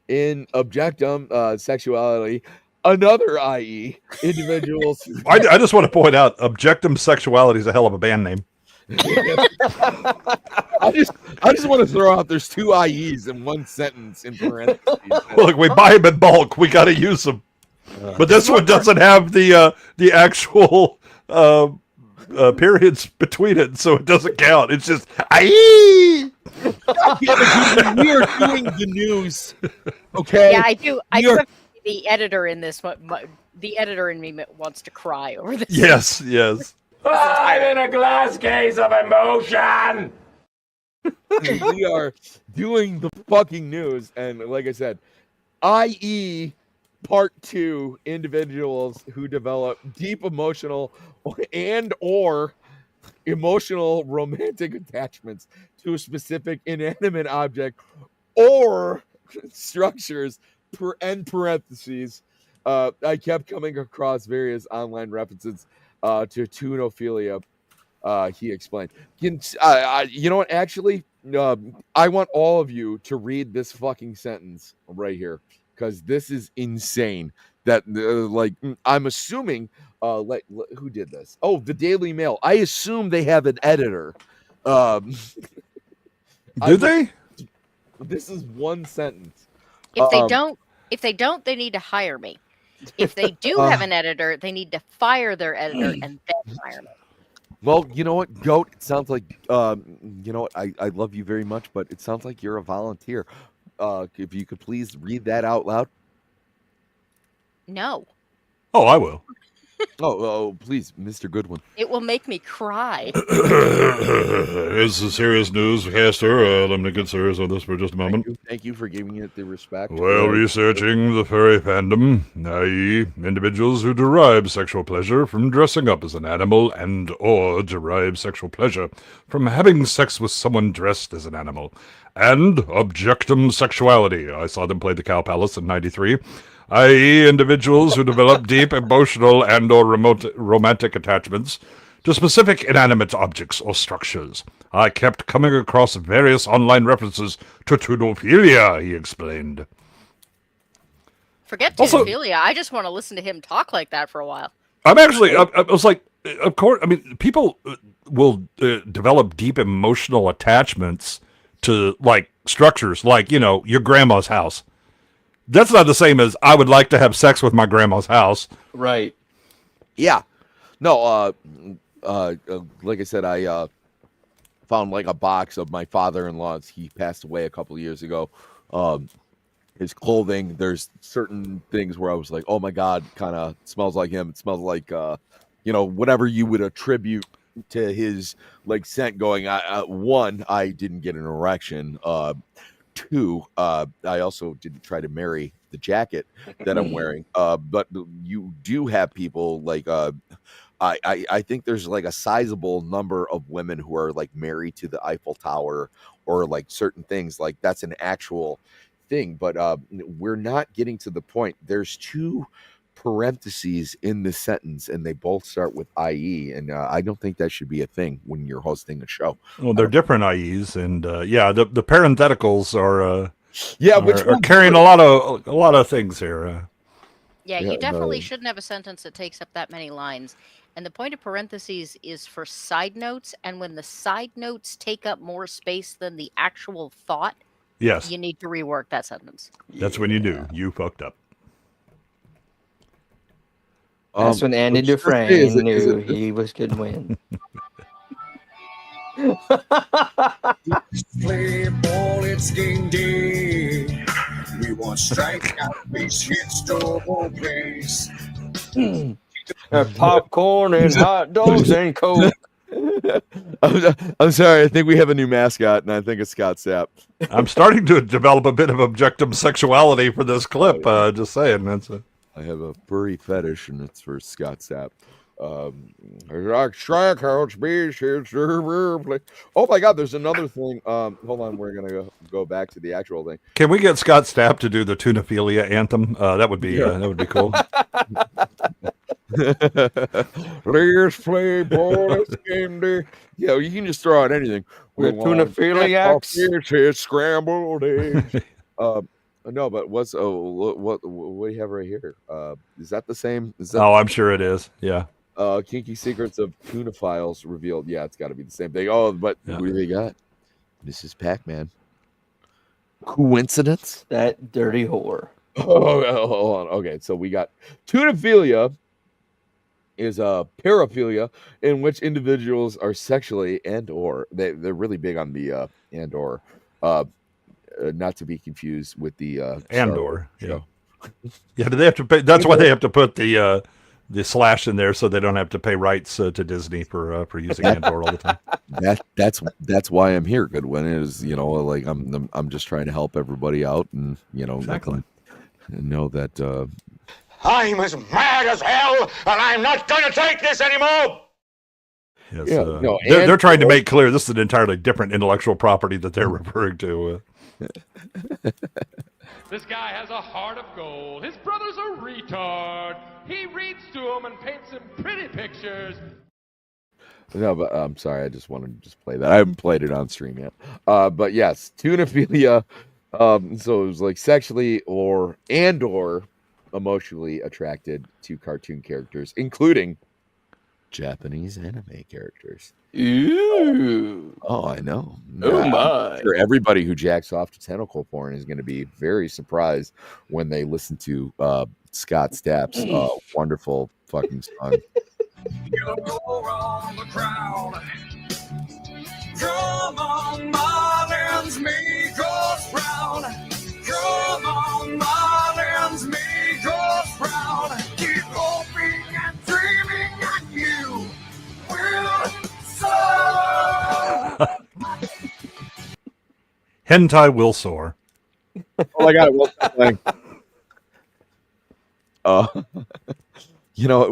In objectum sexuality, another IE, individuals. I just want to point out, objectum sexuality is a hell of a band name. I just want to throw out there's 2 IEs in one sentence in parentheses. Look, we buy them in bulk. We got to use them. But this one doesn't have the actual periods between it, so it doesn't count. It's just IE. Yeah, we are doing the news. Okay. Yeah, I do. I do have the editor in this one. The editor in me wants to cry over this. Yes. I'm in a glass case of emotion. We are doing the fucking news, and like I said, i.e. Part 2, individuals who develop deep emotional and or emotional romantic attachments to a specific inanimate object or structures end parentheses. I kept coming across various online references to tunophilia. He explained. You know what? Actually, I want all of you to read this fucking sentence right here, because this is insane. That I'm assuming who did this? Oh, the Daily Mail. I assume they have an editor. Did they? This is one sentence. If they don't, they need to hire me. If they do have an editor, they need to fire their editor and then hire me. Well, you know what, Goat? It sounds like you know what? I love you very much, but it sounds like you're a volunteer. If you could please read that out loud. No. Oh, I will. Oh, please, Mr. Goodwin. It will make me cry. Here's the serious news, caster. Let me get serious on this for just a moment. Thank you for giving it the respect. While researching the furry fandom, i.e., individuals who derive sexual pleasure from dressing up as an animal and/or derive sexual pleasure from having sex with someone dressed as an animal, and objectum sexuality. I saw them play the Cow Palace in '93. I.e., individuals who develop deep emotional and/or romantic attachments to specific inanimate objects or structures. I kept coming across various online references to tunophilia, he explained. Forget Also- tunophilia. I just want to listen to him talk like that for a while. I'm actually, I was like, of course, I mean, people will develop deep emotional attachments to, like, structures, like, you know, your grandma's house. That's not the same as I would like to have sex with my grandma's house. Right. Yeah. No, like I said, I found like a box of my father-in-law's. He passed away a couple of years ago. His clothing, there's certain things where I was like, oh my God, kind of smells like him. It smells like, you know, whatever you would attribute to his like scent going. One, I didn't get an erection. Two, I also didn't try to marry the jacket that I'm wearing. But you do have people like, I think there's like a sizable number of women who are like married to the Eiffel Tower or like certain things like that's an actual thing. But we're not getting to the point. There's two parentheses in the sentence and they both start with IE, and I don't think that should be a thing when you're hosting a show. Well, they're different IEs, and yeah, the parentheticals are which are carrying a lot of things here. Yeah, you definitely shouldn't have a sentence that takes up that many lines. And the point of parentheses is for side notes, and when the side notes take up more space than the actual thought, yes, you need to rework that sentence. That's when you do. You fucked up. That's when Andy Dufresne knew he was going to win. Play ball, it's game day. We want strikeout, base hits, double plays. Popcorn and hot dogs and Coke. I'm sorry. I think we have a new mascot, and I think it's Scott Sapp. I'm starting to develop a bit of objectum sexuality for this clip. Just saying. I have a furry fetish, and it's for Scott Sapp. Strikeouts, base hits. Oh my God! There's another thing. Hold on. We're gonna go back to the actual thing. Can we get Scott Stapp to do the tunophilia anthem? That would be cool. Let's play ball. It's game day. Yeah, you can just throw out anything. We're tunophiliacs. It's scrambled eggs. No, but what do you have right here? Is that the same? I'm sure it is. Yeah. Kinky Secrets of Tunophiles revealed. Yeah, it's got to be the same thing. Oh, but who do they got? This is Pac-Man. Coincidence? That dirty whore. Oh, hold on. Okay, so we got tunophilia is paraphilia in which individuals are sexually and/or they're really big on the and/or. Not to be confused with the Andor. Yeah. Yeah, do they have to pay? That's why they have to put the slash in there so they don't have to pay rights to Disney for using Andor all the time. That's why I'm here. Goodwin is, you know, like I'm just trying to help everybody out, and you know, exactly. Know that I'm as mad as hell, and I'm not going to take this anymore. Yes, they're trying to make clear this is an entirely different intellectual property that they're referring to. This guy has a heart of gold. His brother's a retard. He reads to him and paints him pretty pictures. No, but I'm sorry. I just wanted to just play that. I haven't played it on stream yet. But yes, tunophilia. So it was like sexually or emotionally attracted to cartoon characters, including Japanese anime characters. Ooh. Oh, I know. Oh my. I'm sure everybody who jacks off to tentacle porn is going to be very surprised when they listen to Scott Stapp's wonderful fucking song. On the crowd. Come on, Marlins, make us proud. Come on, Marlins, make us proud. Keep hoping and dreaming. Hentai will soar. Oh my God!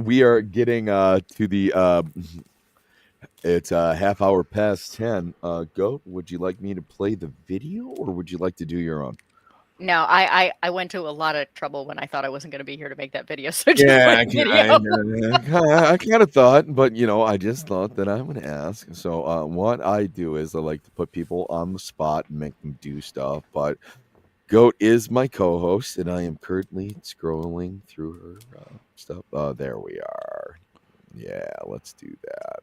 We are getting to the. It's a half hour past 10. Goat, would you like me to play the video, or would you like to do your own? No, I went to a lot of trouble when I thought I wasn't going to be here to make that video. So just Yeah, play the video. I kind of thought, but I just thought that I would ask. So what I do is I like to put people on the spot and make them do stuff. But Goat is my co-host, and I am currently scrolling through her stuff. There we are. Yeah, let's do that.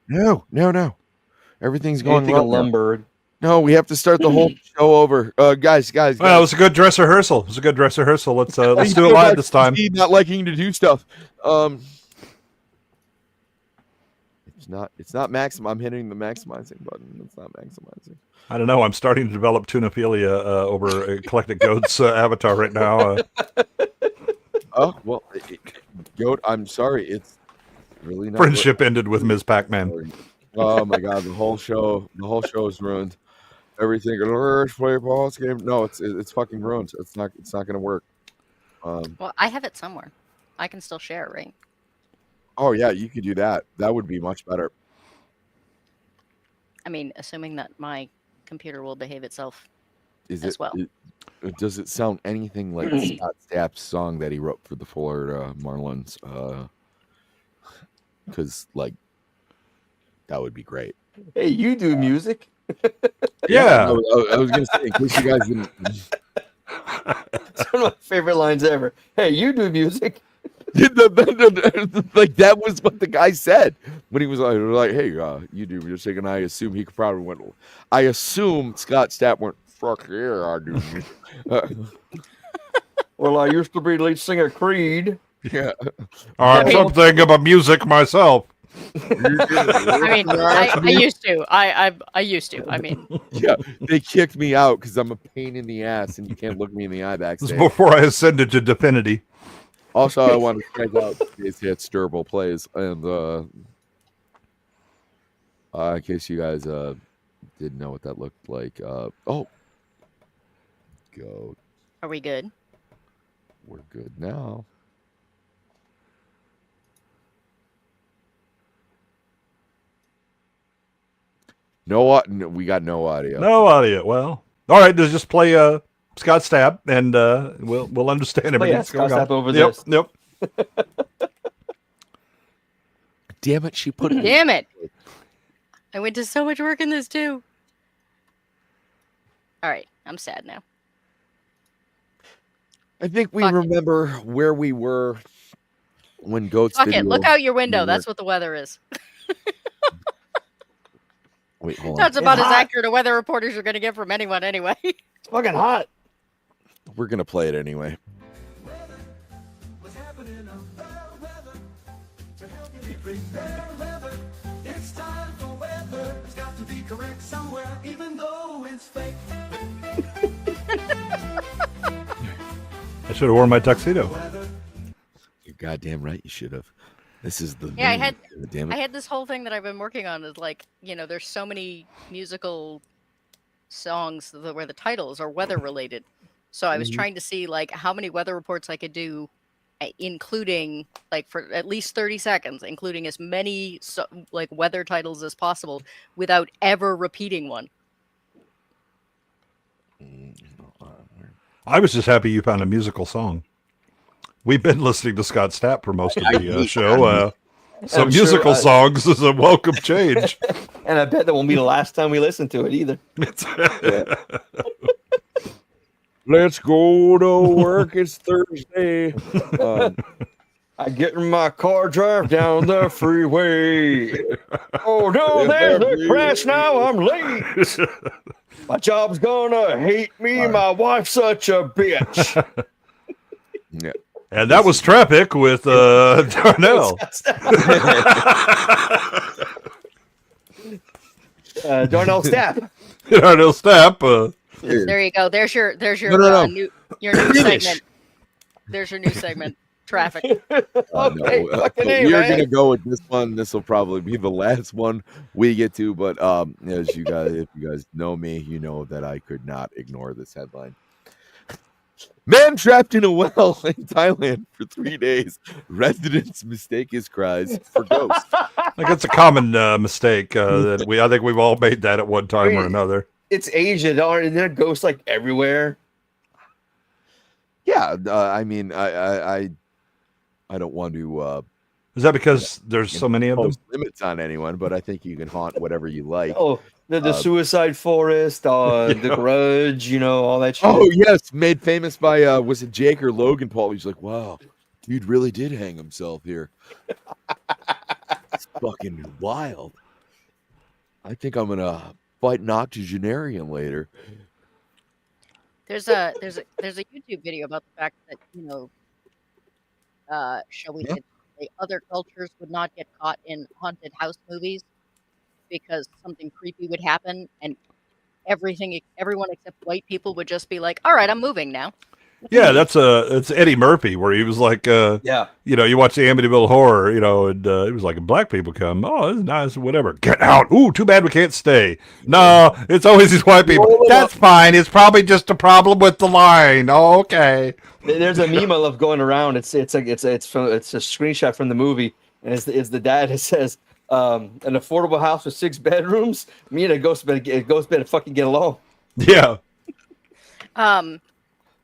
No. Everything's going Anything well. a Lumberg. No, we have to start the whole show over. Guys. Well, it was a good dress rehearsal. Let's do it live this time. Not liking to do stuff. It's not maximum. I'm hitting the maximizing button. It's not maximizing. I don't know. I'm starting to develop tunophilia over Eclectic Goat's avatar right now. Oh well, Goat. I'm sorry. It's really not. Friendship ended with Ms. Pac-Man. Oh my God, the whole show is ruined. Everything. Play balls game. No, it's fucking ruined. It's not gonna work. Well, I have it somewhere. I can still share, right? Oh yeah, you could do that. That would be much better. I mean, assuming that my computer will behave itself Is as it well. Does it sound anything like Scott Stapp's song that he wrote for the Florida Marlins? Because that would be great. Hey, you do music. Yeah. I was gonna say, in case you guys didn't. It's one of my favorite lines ever. Hey, you do music. Like that was what the guy said when he was like, "Hey, you do music," and I assume he probably went. I assume Scott Stapp went, "Fuck yeah, I do." Well, I used to be lead singer Creed. Yeah, I'm something about music myself. I mean, I used to. I used to. I mean, yeah, they kicked me out because I'm a pain in the ass, and you can't look me in the eye backstage. This was before I ascended to divinity. Also, I want to check out Case Hits Durable Plays, and in case you guys didn't know what that looked like. Go. Are we good? We're good now. We got no audio. No audio. Well, all right. Just play Scott Stapp, and we'll understand everything that's going on. Over this. Yep. Damn it! She put it. Damn it! I went to so much work in this too. All right, I'm sad now. I think we remember where we were when Goat's Fuck it! video Look out your window. didn't That's work. what the weather is. Wait, hold on. That's about as accurate a weather reporters you're going to get from anyone, anyway. It's fucking hot. We're gonna play it anyway. It's time for weather. It's got to be correct somewhere, even though it's fake. I should have worn my tuxedo. You're goddamn right. You should have. This is the. Yeah, Damn it. I had this whole thing that I've been working on. Is there's so many musical songs where the titles are weather related. So I was trying to see how many weather reports I could do, including for at least 30 seconds, including as many weather titles as possible without ever repeating one. I was just happy you found a musical song. We've been listening to Scott Stapp for most of the show. Some musical songs is a welcome change. And I bet that won't be the last time we listen to it either. Let's go to work. It's Thursday. I get in my car, drive down the freeway. Oh no, there's a crash now. I'm late. My job's gonna hate me. My wife's such a bitch. Yeah. And that was Traffic with Darnell. Darnell Stapp. Darnell Stapp. There you go. There's your No. new segment. There's your new segment. traffic. We're gonna go with this one. This will probably be the last one we get to. But as you guys, if you guys know me, you know that I could not ignore this headline. Man trapped in a well in Thailand for 3 days. Residents mistake his cries for ghosts. Like it's a common mistake that I think we've all made that at one time or another. It's Asia. Aren't there ghosts like everywhere? Yeah, I mean, I don't want to. Is that because there's so many of them? Limits on anyone, but I think you can haunt whatever you like. Oh, the Suicide Forest, The Grudge, all that shit. Oh yes, made famous by was it Jake or Logan Paul? He's like, wow, dude really did hang himself here. It's fucking wild. I think I'm gonna fight an octogenarian later. There's a YouTube video about the fact that shall we say other cultures would not get caught in haunted house movies because something creepy would happen and everyone except white people would just be like, all right, I'm moving now. Yeah, it's Eddie Murphy where he was like, you watch the Amityville Horror, and it was like, black people come, oh, it's nice, whatever, get out. Ooh, too bad we can't stay. No, it's always these white people. That's fine. It's probably just a problem with the line. Oh, okay. There's a meme I love going around. It's a screenshot from the movie, and it's the dad. It says, an affordable house with 6 bedrooms. Me and a ghost better fucking get along. Yeah.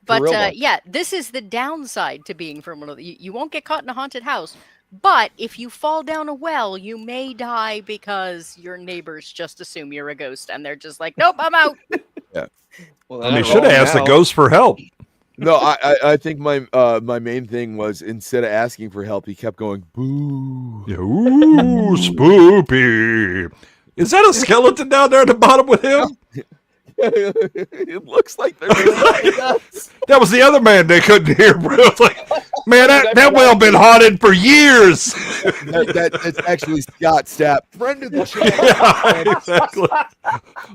But yeah, this is the downside to being from one of the. You won't get caught in a haunted house, but if you fall down a well, you may die because your neighbors just assume you're a ghost and they're just like, nope, I'm out. Yeah. Well, and they should have asked the ghost for help. No, I think my main thing was instead of asking for help, he kept going, boo. Yeah, ooh, spoopy. Is that a skeleton down there at the bottom with him? It looks like they're That was the other man they couldn't hear, bro. It's like, man, that well been haunted for years. That's actually Scott Stapp, friend of the show. Yeah, exactly.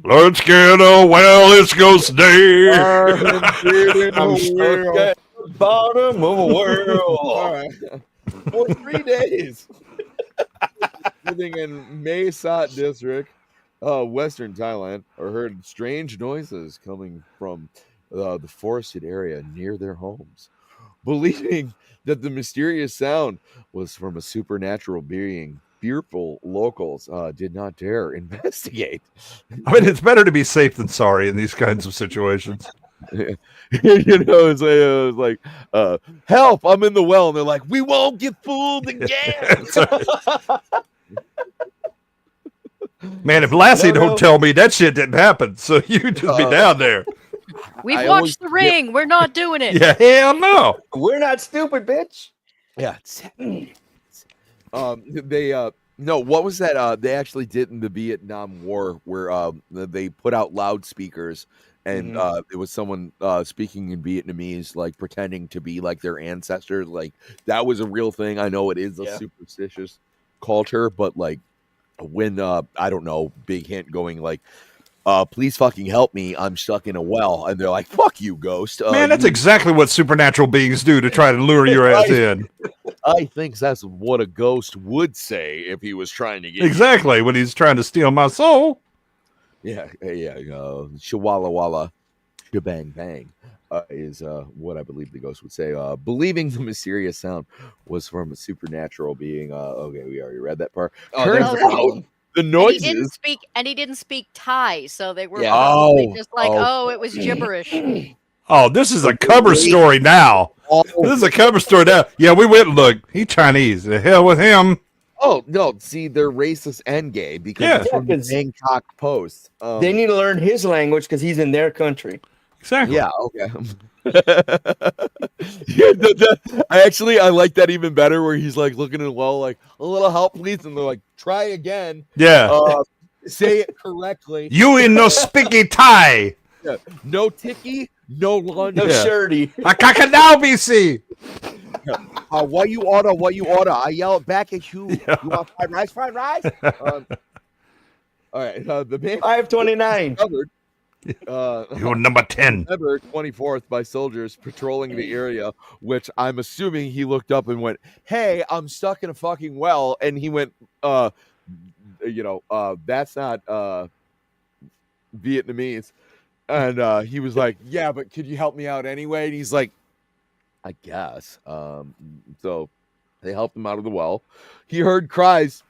Let's get a well, it's ghost day. I'm stuck at the bottom of a world. All right. For 3 days. Living in Mae Sot district. Western Thailand are heard strange noises coming from the forested area near their homes, believing that the mysterious sound was from a supernatural being. Fearful locals did not dare investigate. I mean, it's better to be safe than sorry in these kinds of situations. It's like, help, I'm in the well, and they're like, we won't get fooled again. Man, if Lassie don't tell me, that shit didn't happen. So you just be down there. We've watched The Ring. We're not doing it. Yeah, hell no. We're not stupid, bitch. Yeah. No, what was that? They actually did in the Vietnam War where they put out loudspeakers and it was someone speaking in Vietnamese, like pretending to be like their ancestors. Like that was a real thing. I know it is a superstitious culture, but like when I don't know, big hint going like, please fucking help me, I'm stuck in a well, and they're like, fuck you, ghost. Man, that's exactly what supernatural beings do to try to lure your ass in. I think that's what a ghost would say if he was trying to get exactly when he's trying to steal my soul. Yeah. Shawala walla, shebang bang. Is what I believe the ghost would say. Believing the mysterious sound was from a supernatural being. Okay, we already read that part. Turns out the noises. He didn't speak Thai, so they were just like, it was gibberish. Oh, this is a cover story now. This is a cover story now. Yeah, we went and looked. He's Chinese. The hell with him. Oh no! See, they're racist and gay because it's from the Bangkok Post. They need to learn his language because he's in their country. Exactly. Yeah. Okay. I like that even better, where he's like looking at the wall, like a little help, please, and they're like, try again. Yeah. Say it correctly. You in no spicky Thai. Yeah. No ticky, no lunch, no shirty. I can now be see. What you order? I yell it back at you. Yeah. You want fried rice? All right. The man 529. Discovered You're number 10. November 24th by soldiers patrolling the area, which I'm assuming he looked up and went, "Hey, I'm stuck in a fucking well," and he went, that's not Vietnamese," and he was like, "Yeah, but could you help me out anyway?" And he's like, "I guess." So they helped him out of the well. He heard cries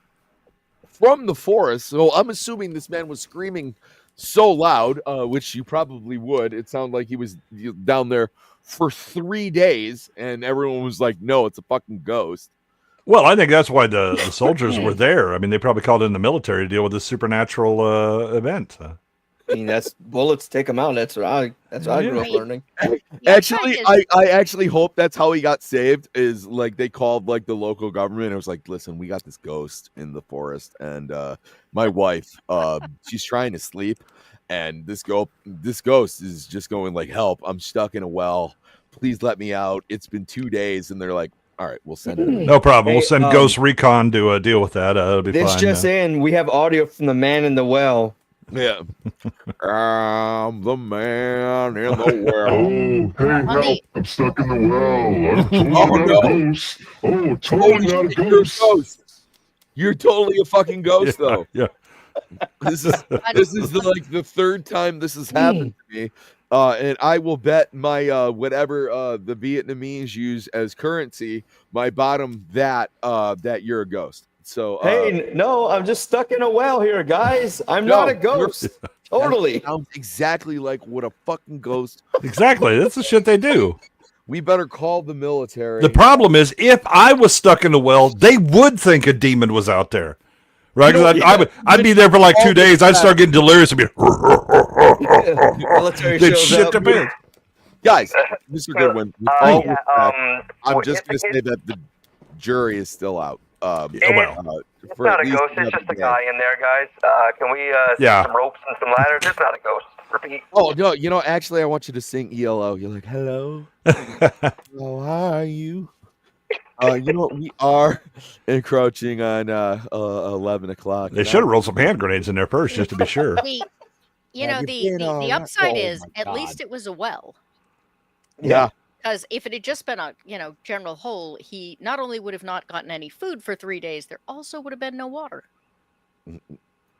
from the forest, so I'm assuming this man was screaming so loud, which you probably would. It sounded like he was down there for 3 days, and everyone was like, "No, it's a fucking ghost." Well, I think that's why the soldiers were there. I mean, they probably called in the military to deal with this supernatural event. I mean, that's bullets take him out. That's what I grew up learning. Actually, I actually hope that's how he got saved. Is like they called like the local government. It was like, "Listen, we got this ghost in the forest, and my wife, she's trying to sleep, and this ghost is just going like, help! I'm stuck in a well. Please let me out. It's been 2 days." And they're like, "All right, we'll send it." No problem. We'll send Ghost Recon to deal with that. It'll be This fine. just in, we have audio from the man in the well. Yeah. I'm the man in the well. Oh, hey, help. I'm stuck in the well. I'm totally Oh, not no. a ghost. Oh, totally not a You're ghost. You're totally a fucking ghost, though. Yeah. This is the third time this has happened to me. And I will bet my whatever the Vietnamese use as currency, my bottom that you're a ghost. So Hey, no, I'm just stuck in a well here, guys. I'm not a ghost. Totally. That sounds exactly like what a fucking ghost. Exactly. That's the shit they do. We better call the military. The problem is, if I was stuck in a well, they would think a demon was out there. Right? 'Cause I'd be there for like 2 days. I'd start getting delirious and be military they'd shows shit up. the bed. Guys, this is a good one. I'm just going to say that the jury is still out. It's not a ghost. It's just a guy in there, guys. Can we Yeah. some ropes and some ladders? It's not a ghost. Repeat. Oh no! Actually, I want you to sing ELO. You're like, "Hello, how are you?" We are encroaching on 11 o'clock. They should have rolled some hand grenades in there first, just to be sure. The upside Oh, is my at God. least it was a well. Yeah. Because if it had just been a general hole, he not only would have not gotten any food for 3 days, there also would have been no water.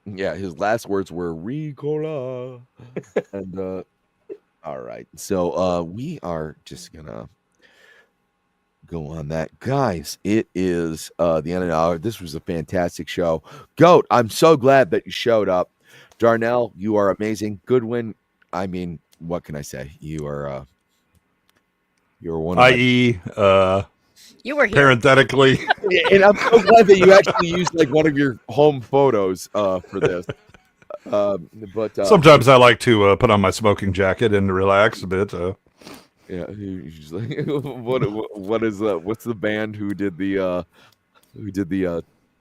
Yeah, his last words were Ricola. And all right. So we are just gonna go on that. Guys, it is the end of the hour. This was a fantastic show. Goat, I'm so glad that you showed up. Darnell, you are amazing. Goodwin, I mean, what can I say? You're one of I.e., you were here. parenthetically. and I'm so glad that you actually used like one of your home photos for this. But Sometimes I like to put on my smoking jacket and relax a bit. yeah, he's like, what is what's the band who did the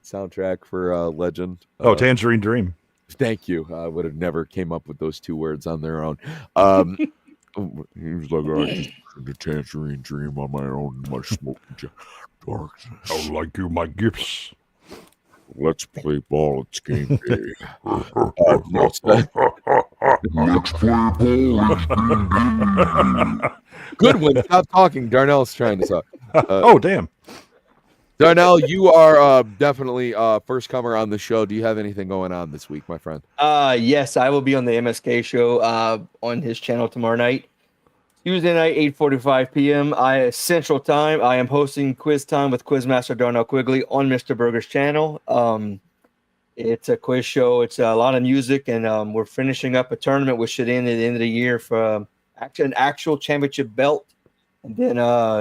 soundtrack for Legend? Tangerine Dream. Thank you. I would have never came up with those two words on their own. He was like, I just the Tangerine Dream on my own, my smoking darkness. I like you, my gifts. Let's play ball. It's game day. Let's play ball. Good one. Stop talking. Darnell's trying to talk. Oh, damn. Darnell, you are definitely first comer on the show. Do you have anything going on this week, my friend? Yes, I will be on the MSK show on his channel tomorrow night. Tuesday night, 8:45 p.m. Central Time. I am hosting Quiz Time with Quizmaster Darnell Quiggley on Mr. Burger's channel. It's a quiz show. It's a lot of music, and we're finishing up a tournament which should end at the end of the year for an actual championship belt. And then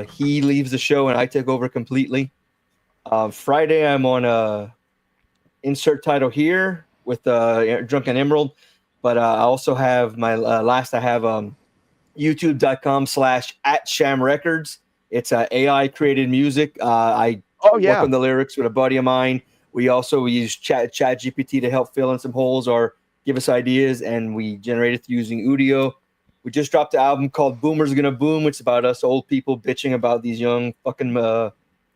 he leaves the show, and I take over completely. Friday, I'm on insert title here with Drunken Emerald, but I also have my I have youtube.com/@shamrecords. It's AI created music. I work on the lyrics with a buddy of mine. We also use chat GPT to help fill in some holes or give us ideas, and we generate it using Udio. We just dropped an album called Boomer's Gonna Boom. It's about us old people bitching about these young fucking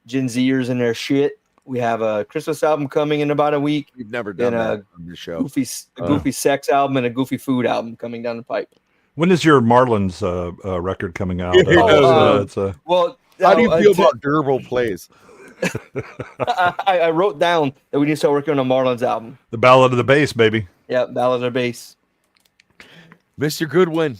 Gen Zers and their shit. We have a Christmas album coming in about a week. We've never done that on the show. Goofy sex album and a goofy food album coming down the pipe. When is your Marlins record coming out? Well, how do you feel about Durable Plays? I wrote down that we need to start working on a Marlins album. The Ballad of the Bass, baby. Yeah, Ballad of the Bass. Mr. Goodwin,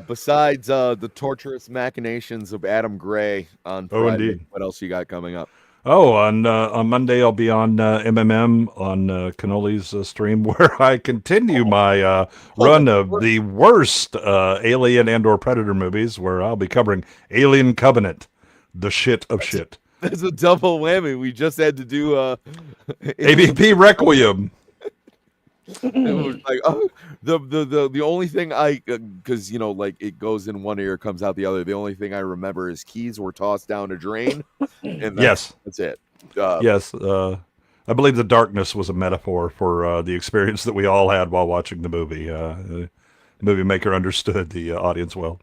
besides the torturous machinations of Adam Gray on Friday, indeed. What else you got coming up? Oh, on Monday I'll be on MMM on Cannoli's stream, where I continue my run of the worst Alien and/or Predator movies, where I'll be covering Alien Covenant, the shit of shit. That's a double whammy. We just had to do AVP Requiem. It was like, the only thing because like it goes in one ear, comes out the other. The only thing I remember is keys were tossed down a drain, and that's it. Yes, I believe the darkness was a metaphor for the experience that we all had while watching the movie. The movie maker understood the audience well.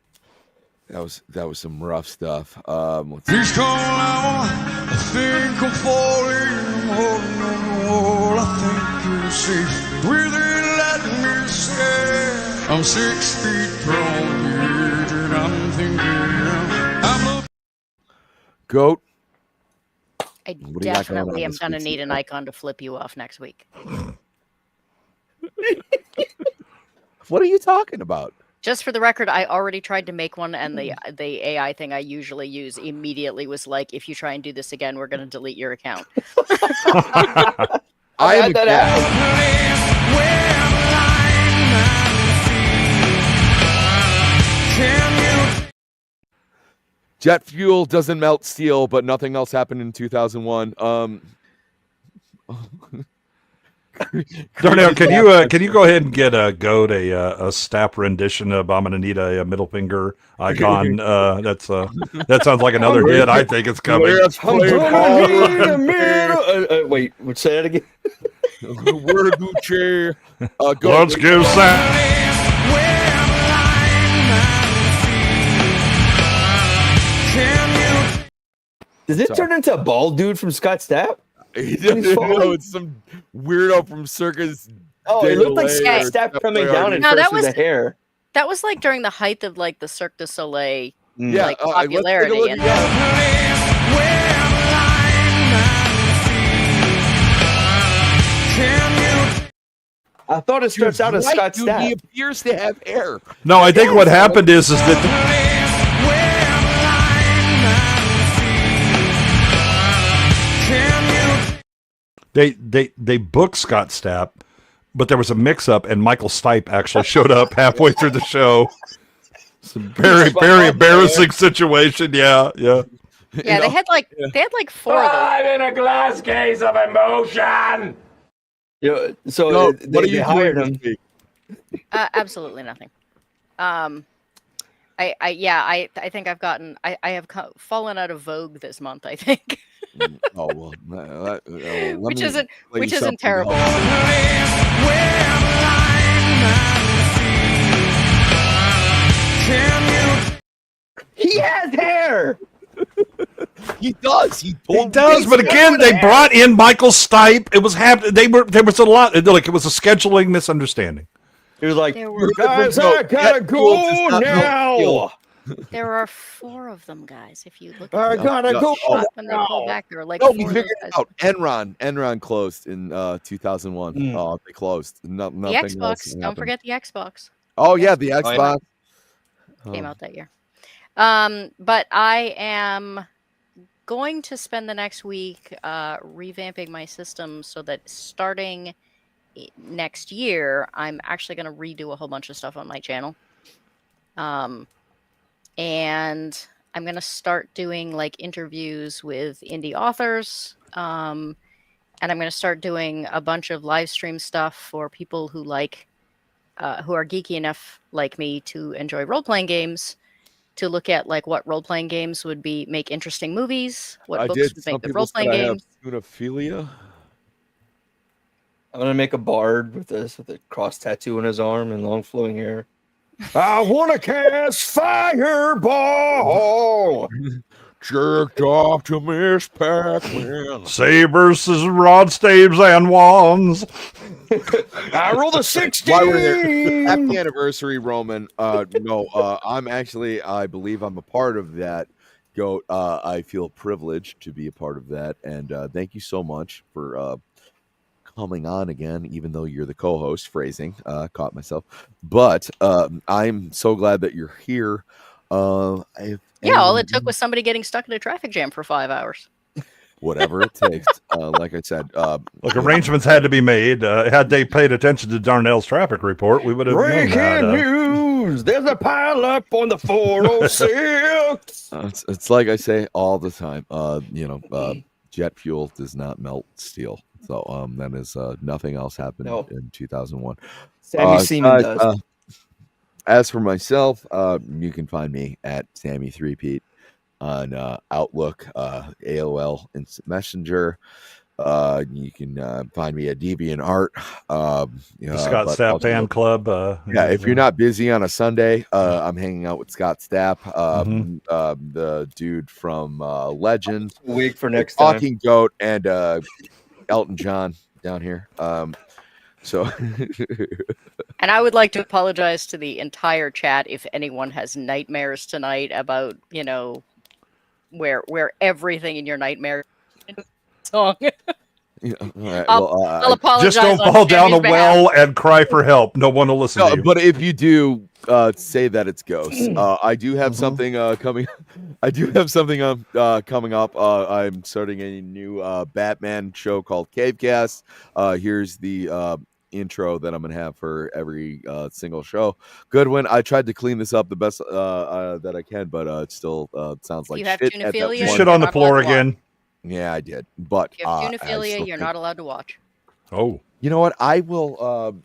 That was some rough stuff. Please come now, I think I'm falling, holding on the wall. I think you're safe. Will they let me stay? I'm 6 feet from the edge, and I'm thinking I'm Goat. I What do you got going on definitely am this going to week, need an Steve? icon to flip you off next week. What are you talking about? Just for the record, I already tried to make one, and the AI thing I usually use immediately was like, if you try and do this again, we're going to delete your account. I am Jet fuel doesn't melt steel, but nothing else happened in 2001. Darnell, can you go ahead and get a Goat a snap rendition of "I'm gonna need a middle finger" icon? That sounds like another hit. I think it's coming. I'm gonna need a middle. Wait, say that again. We're Gucci. Let's give Sam. Does it turn into a bald dude from Scott Stapp? No, it's some weirdo from Circus. Oh, it looked like Scott Stapp coming down at first with the hair. That was like during the height of like the Cirque du Soleil like let's take a popularity. look And I thought it starts out as Right, Scott dude, Stapp. he appears to have hair. No, I think what happened is that they booked Scott Stapp, but there was a mix-up, and Michael Stipe actually showed up halfway through the show. It's a very, very embarrassing situation. Yeah. yeah, they had like 4 of them. I'm in a glass case of emotion. Yeah, so No, they, what are you they hired doing him. this week? Absolutely nothing. I think I've gotten I have fallen out of vogue this month. I think, Oh well, which isn't terrible. He has hair. He does. He does, but again, they brought in Michael Stipe. It was there was a lot. Like it was a scheduling misunderstanding. He was like, There were- guys, I gotta go now. There are 4 of them, guys. If you look, I at gotta the go shot when they pull back, there were like No, 4 we of those figured it guys. out. Enron closed in 2001. Oh, they closed. No, The nothing else Xbox. Don't happened. forget the Xbox. Oh yeah, the Xbox. Came out that year. But I am going to spend the next week revamping my system so that starting next year, I'm actually going to redo a whole bunch of stuff on my channel. And I'm going to start doing like interviews with indie authors. And I'm going to start doing a bunch of live stream stuff for people who like, who are geeky enough like me to enjoy role-playing games, to look at like what role-playing games would make interesting movies, what I books did. would Some make good people said role-playing I have games. unophilia. I'm gonna make a bard with a cross tattoo on his arm and long flowing hair. I wanna cast fireball. Jerked off to Miss Pac-Man. Sabers, rod staves, and wands. I rolled a 16. Why we're there? Happy anniversary, Roman. No, I'm actually, I believe I'm a part of that. Goat. I feel privileged to be a part of that, and thank you so much for coming on again. Even though you're the co-host, phrasing, caught myself, but I'm so glad that you're here. All it took was somebody getting stuck in a traffic jam for 5 hours. Whatever it takes. Like I said, look, arrangements had to be made. Had they paid attention to Darnell's traffic report, we would have known that. Breaking news! There's a pile up on the 406. It's like I say all the time. Jet fuel does not melt steel. So that is nothing else happened in 2001. Sammy Seaman does. As for myself, you can find me at Sammy 3Pete on Outlook, AOL, Instant Messenger. You can find me at DeviantArt. The Scott Stapp fan club. If you're not busy on a Sunday, I'm hanging out with Scott Stapp, the dude from Legend, week for next time, Talking Goat, and Elton John down here. And I would like to apologize to the entire chat if anyone has nightmares tonight about, where everything in your nightmare song. I'll apologize. Just don't fall down a well and cry for help. No one will listen to you. But if you do, say that it's ghosts. I do have something coming. I do have something coming up. I'm starting a new Batman show called Cavecast. Here's the intro that I'm gonna have for every single show. Goodwin, I tried to clean this up the best that I can, but it still sounds like shit. You shit on the floor again. Yeah, I did. But if you have tunophilia, you're not allowed to watch. Oh, you know what? I will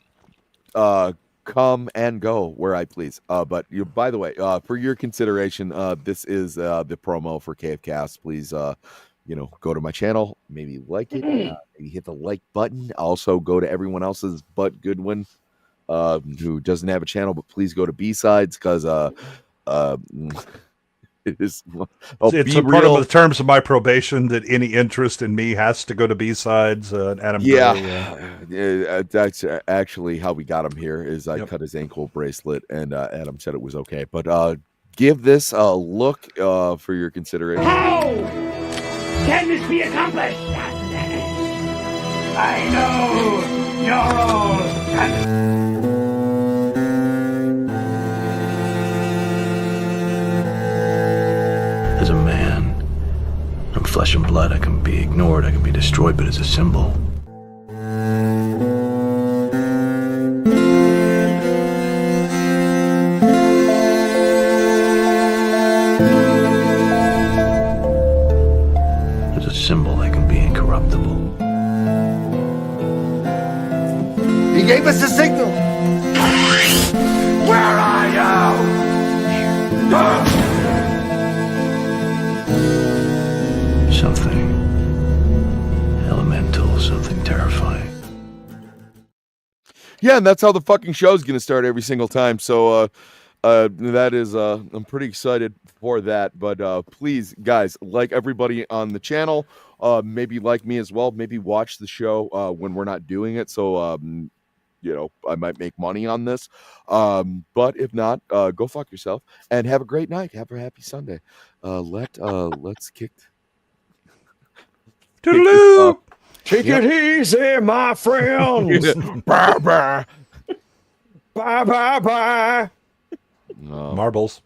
come and go where I please. But by the way, for your consideration, this is the promo for Cavecast. Please, go to my channel, maybe like it, maybe hit the like button. Also, go to everyone else's but Goodwin, who doesn't have a channel, but please go to B-Sides because it is. It's a part of the terms of my probation that any interest in me has to go to B-Sides. Adam. Yeah, that's actually how we got him here. Is I cut his ankle bracelet, and Adam said it was okay. But give this a look for your consideration. How can this be accomplished? I know you're all. As a man, I'm flesh and blood. I can be ignored, I can be destroyed, but as a symbol. As a symbol, I can be incorruptible. He gave us a signal. Where are you? Something elemental, something terrifying. Yeah, and that's how the fucking show's gonna start every single time. So that is I'm pretty excited for that. But please, guys, like everybody on the channel, maybe like me as well. Maybe watch the show when we're not doing it. So I might make money on this. But if not, go fuck yourself and have a great night. Have a happy Sunday. Let's kick. Toodaloo! Take it easy, my friends. Bye bye. Bye bye bye. Marbles.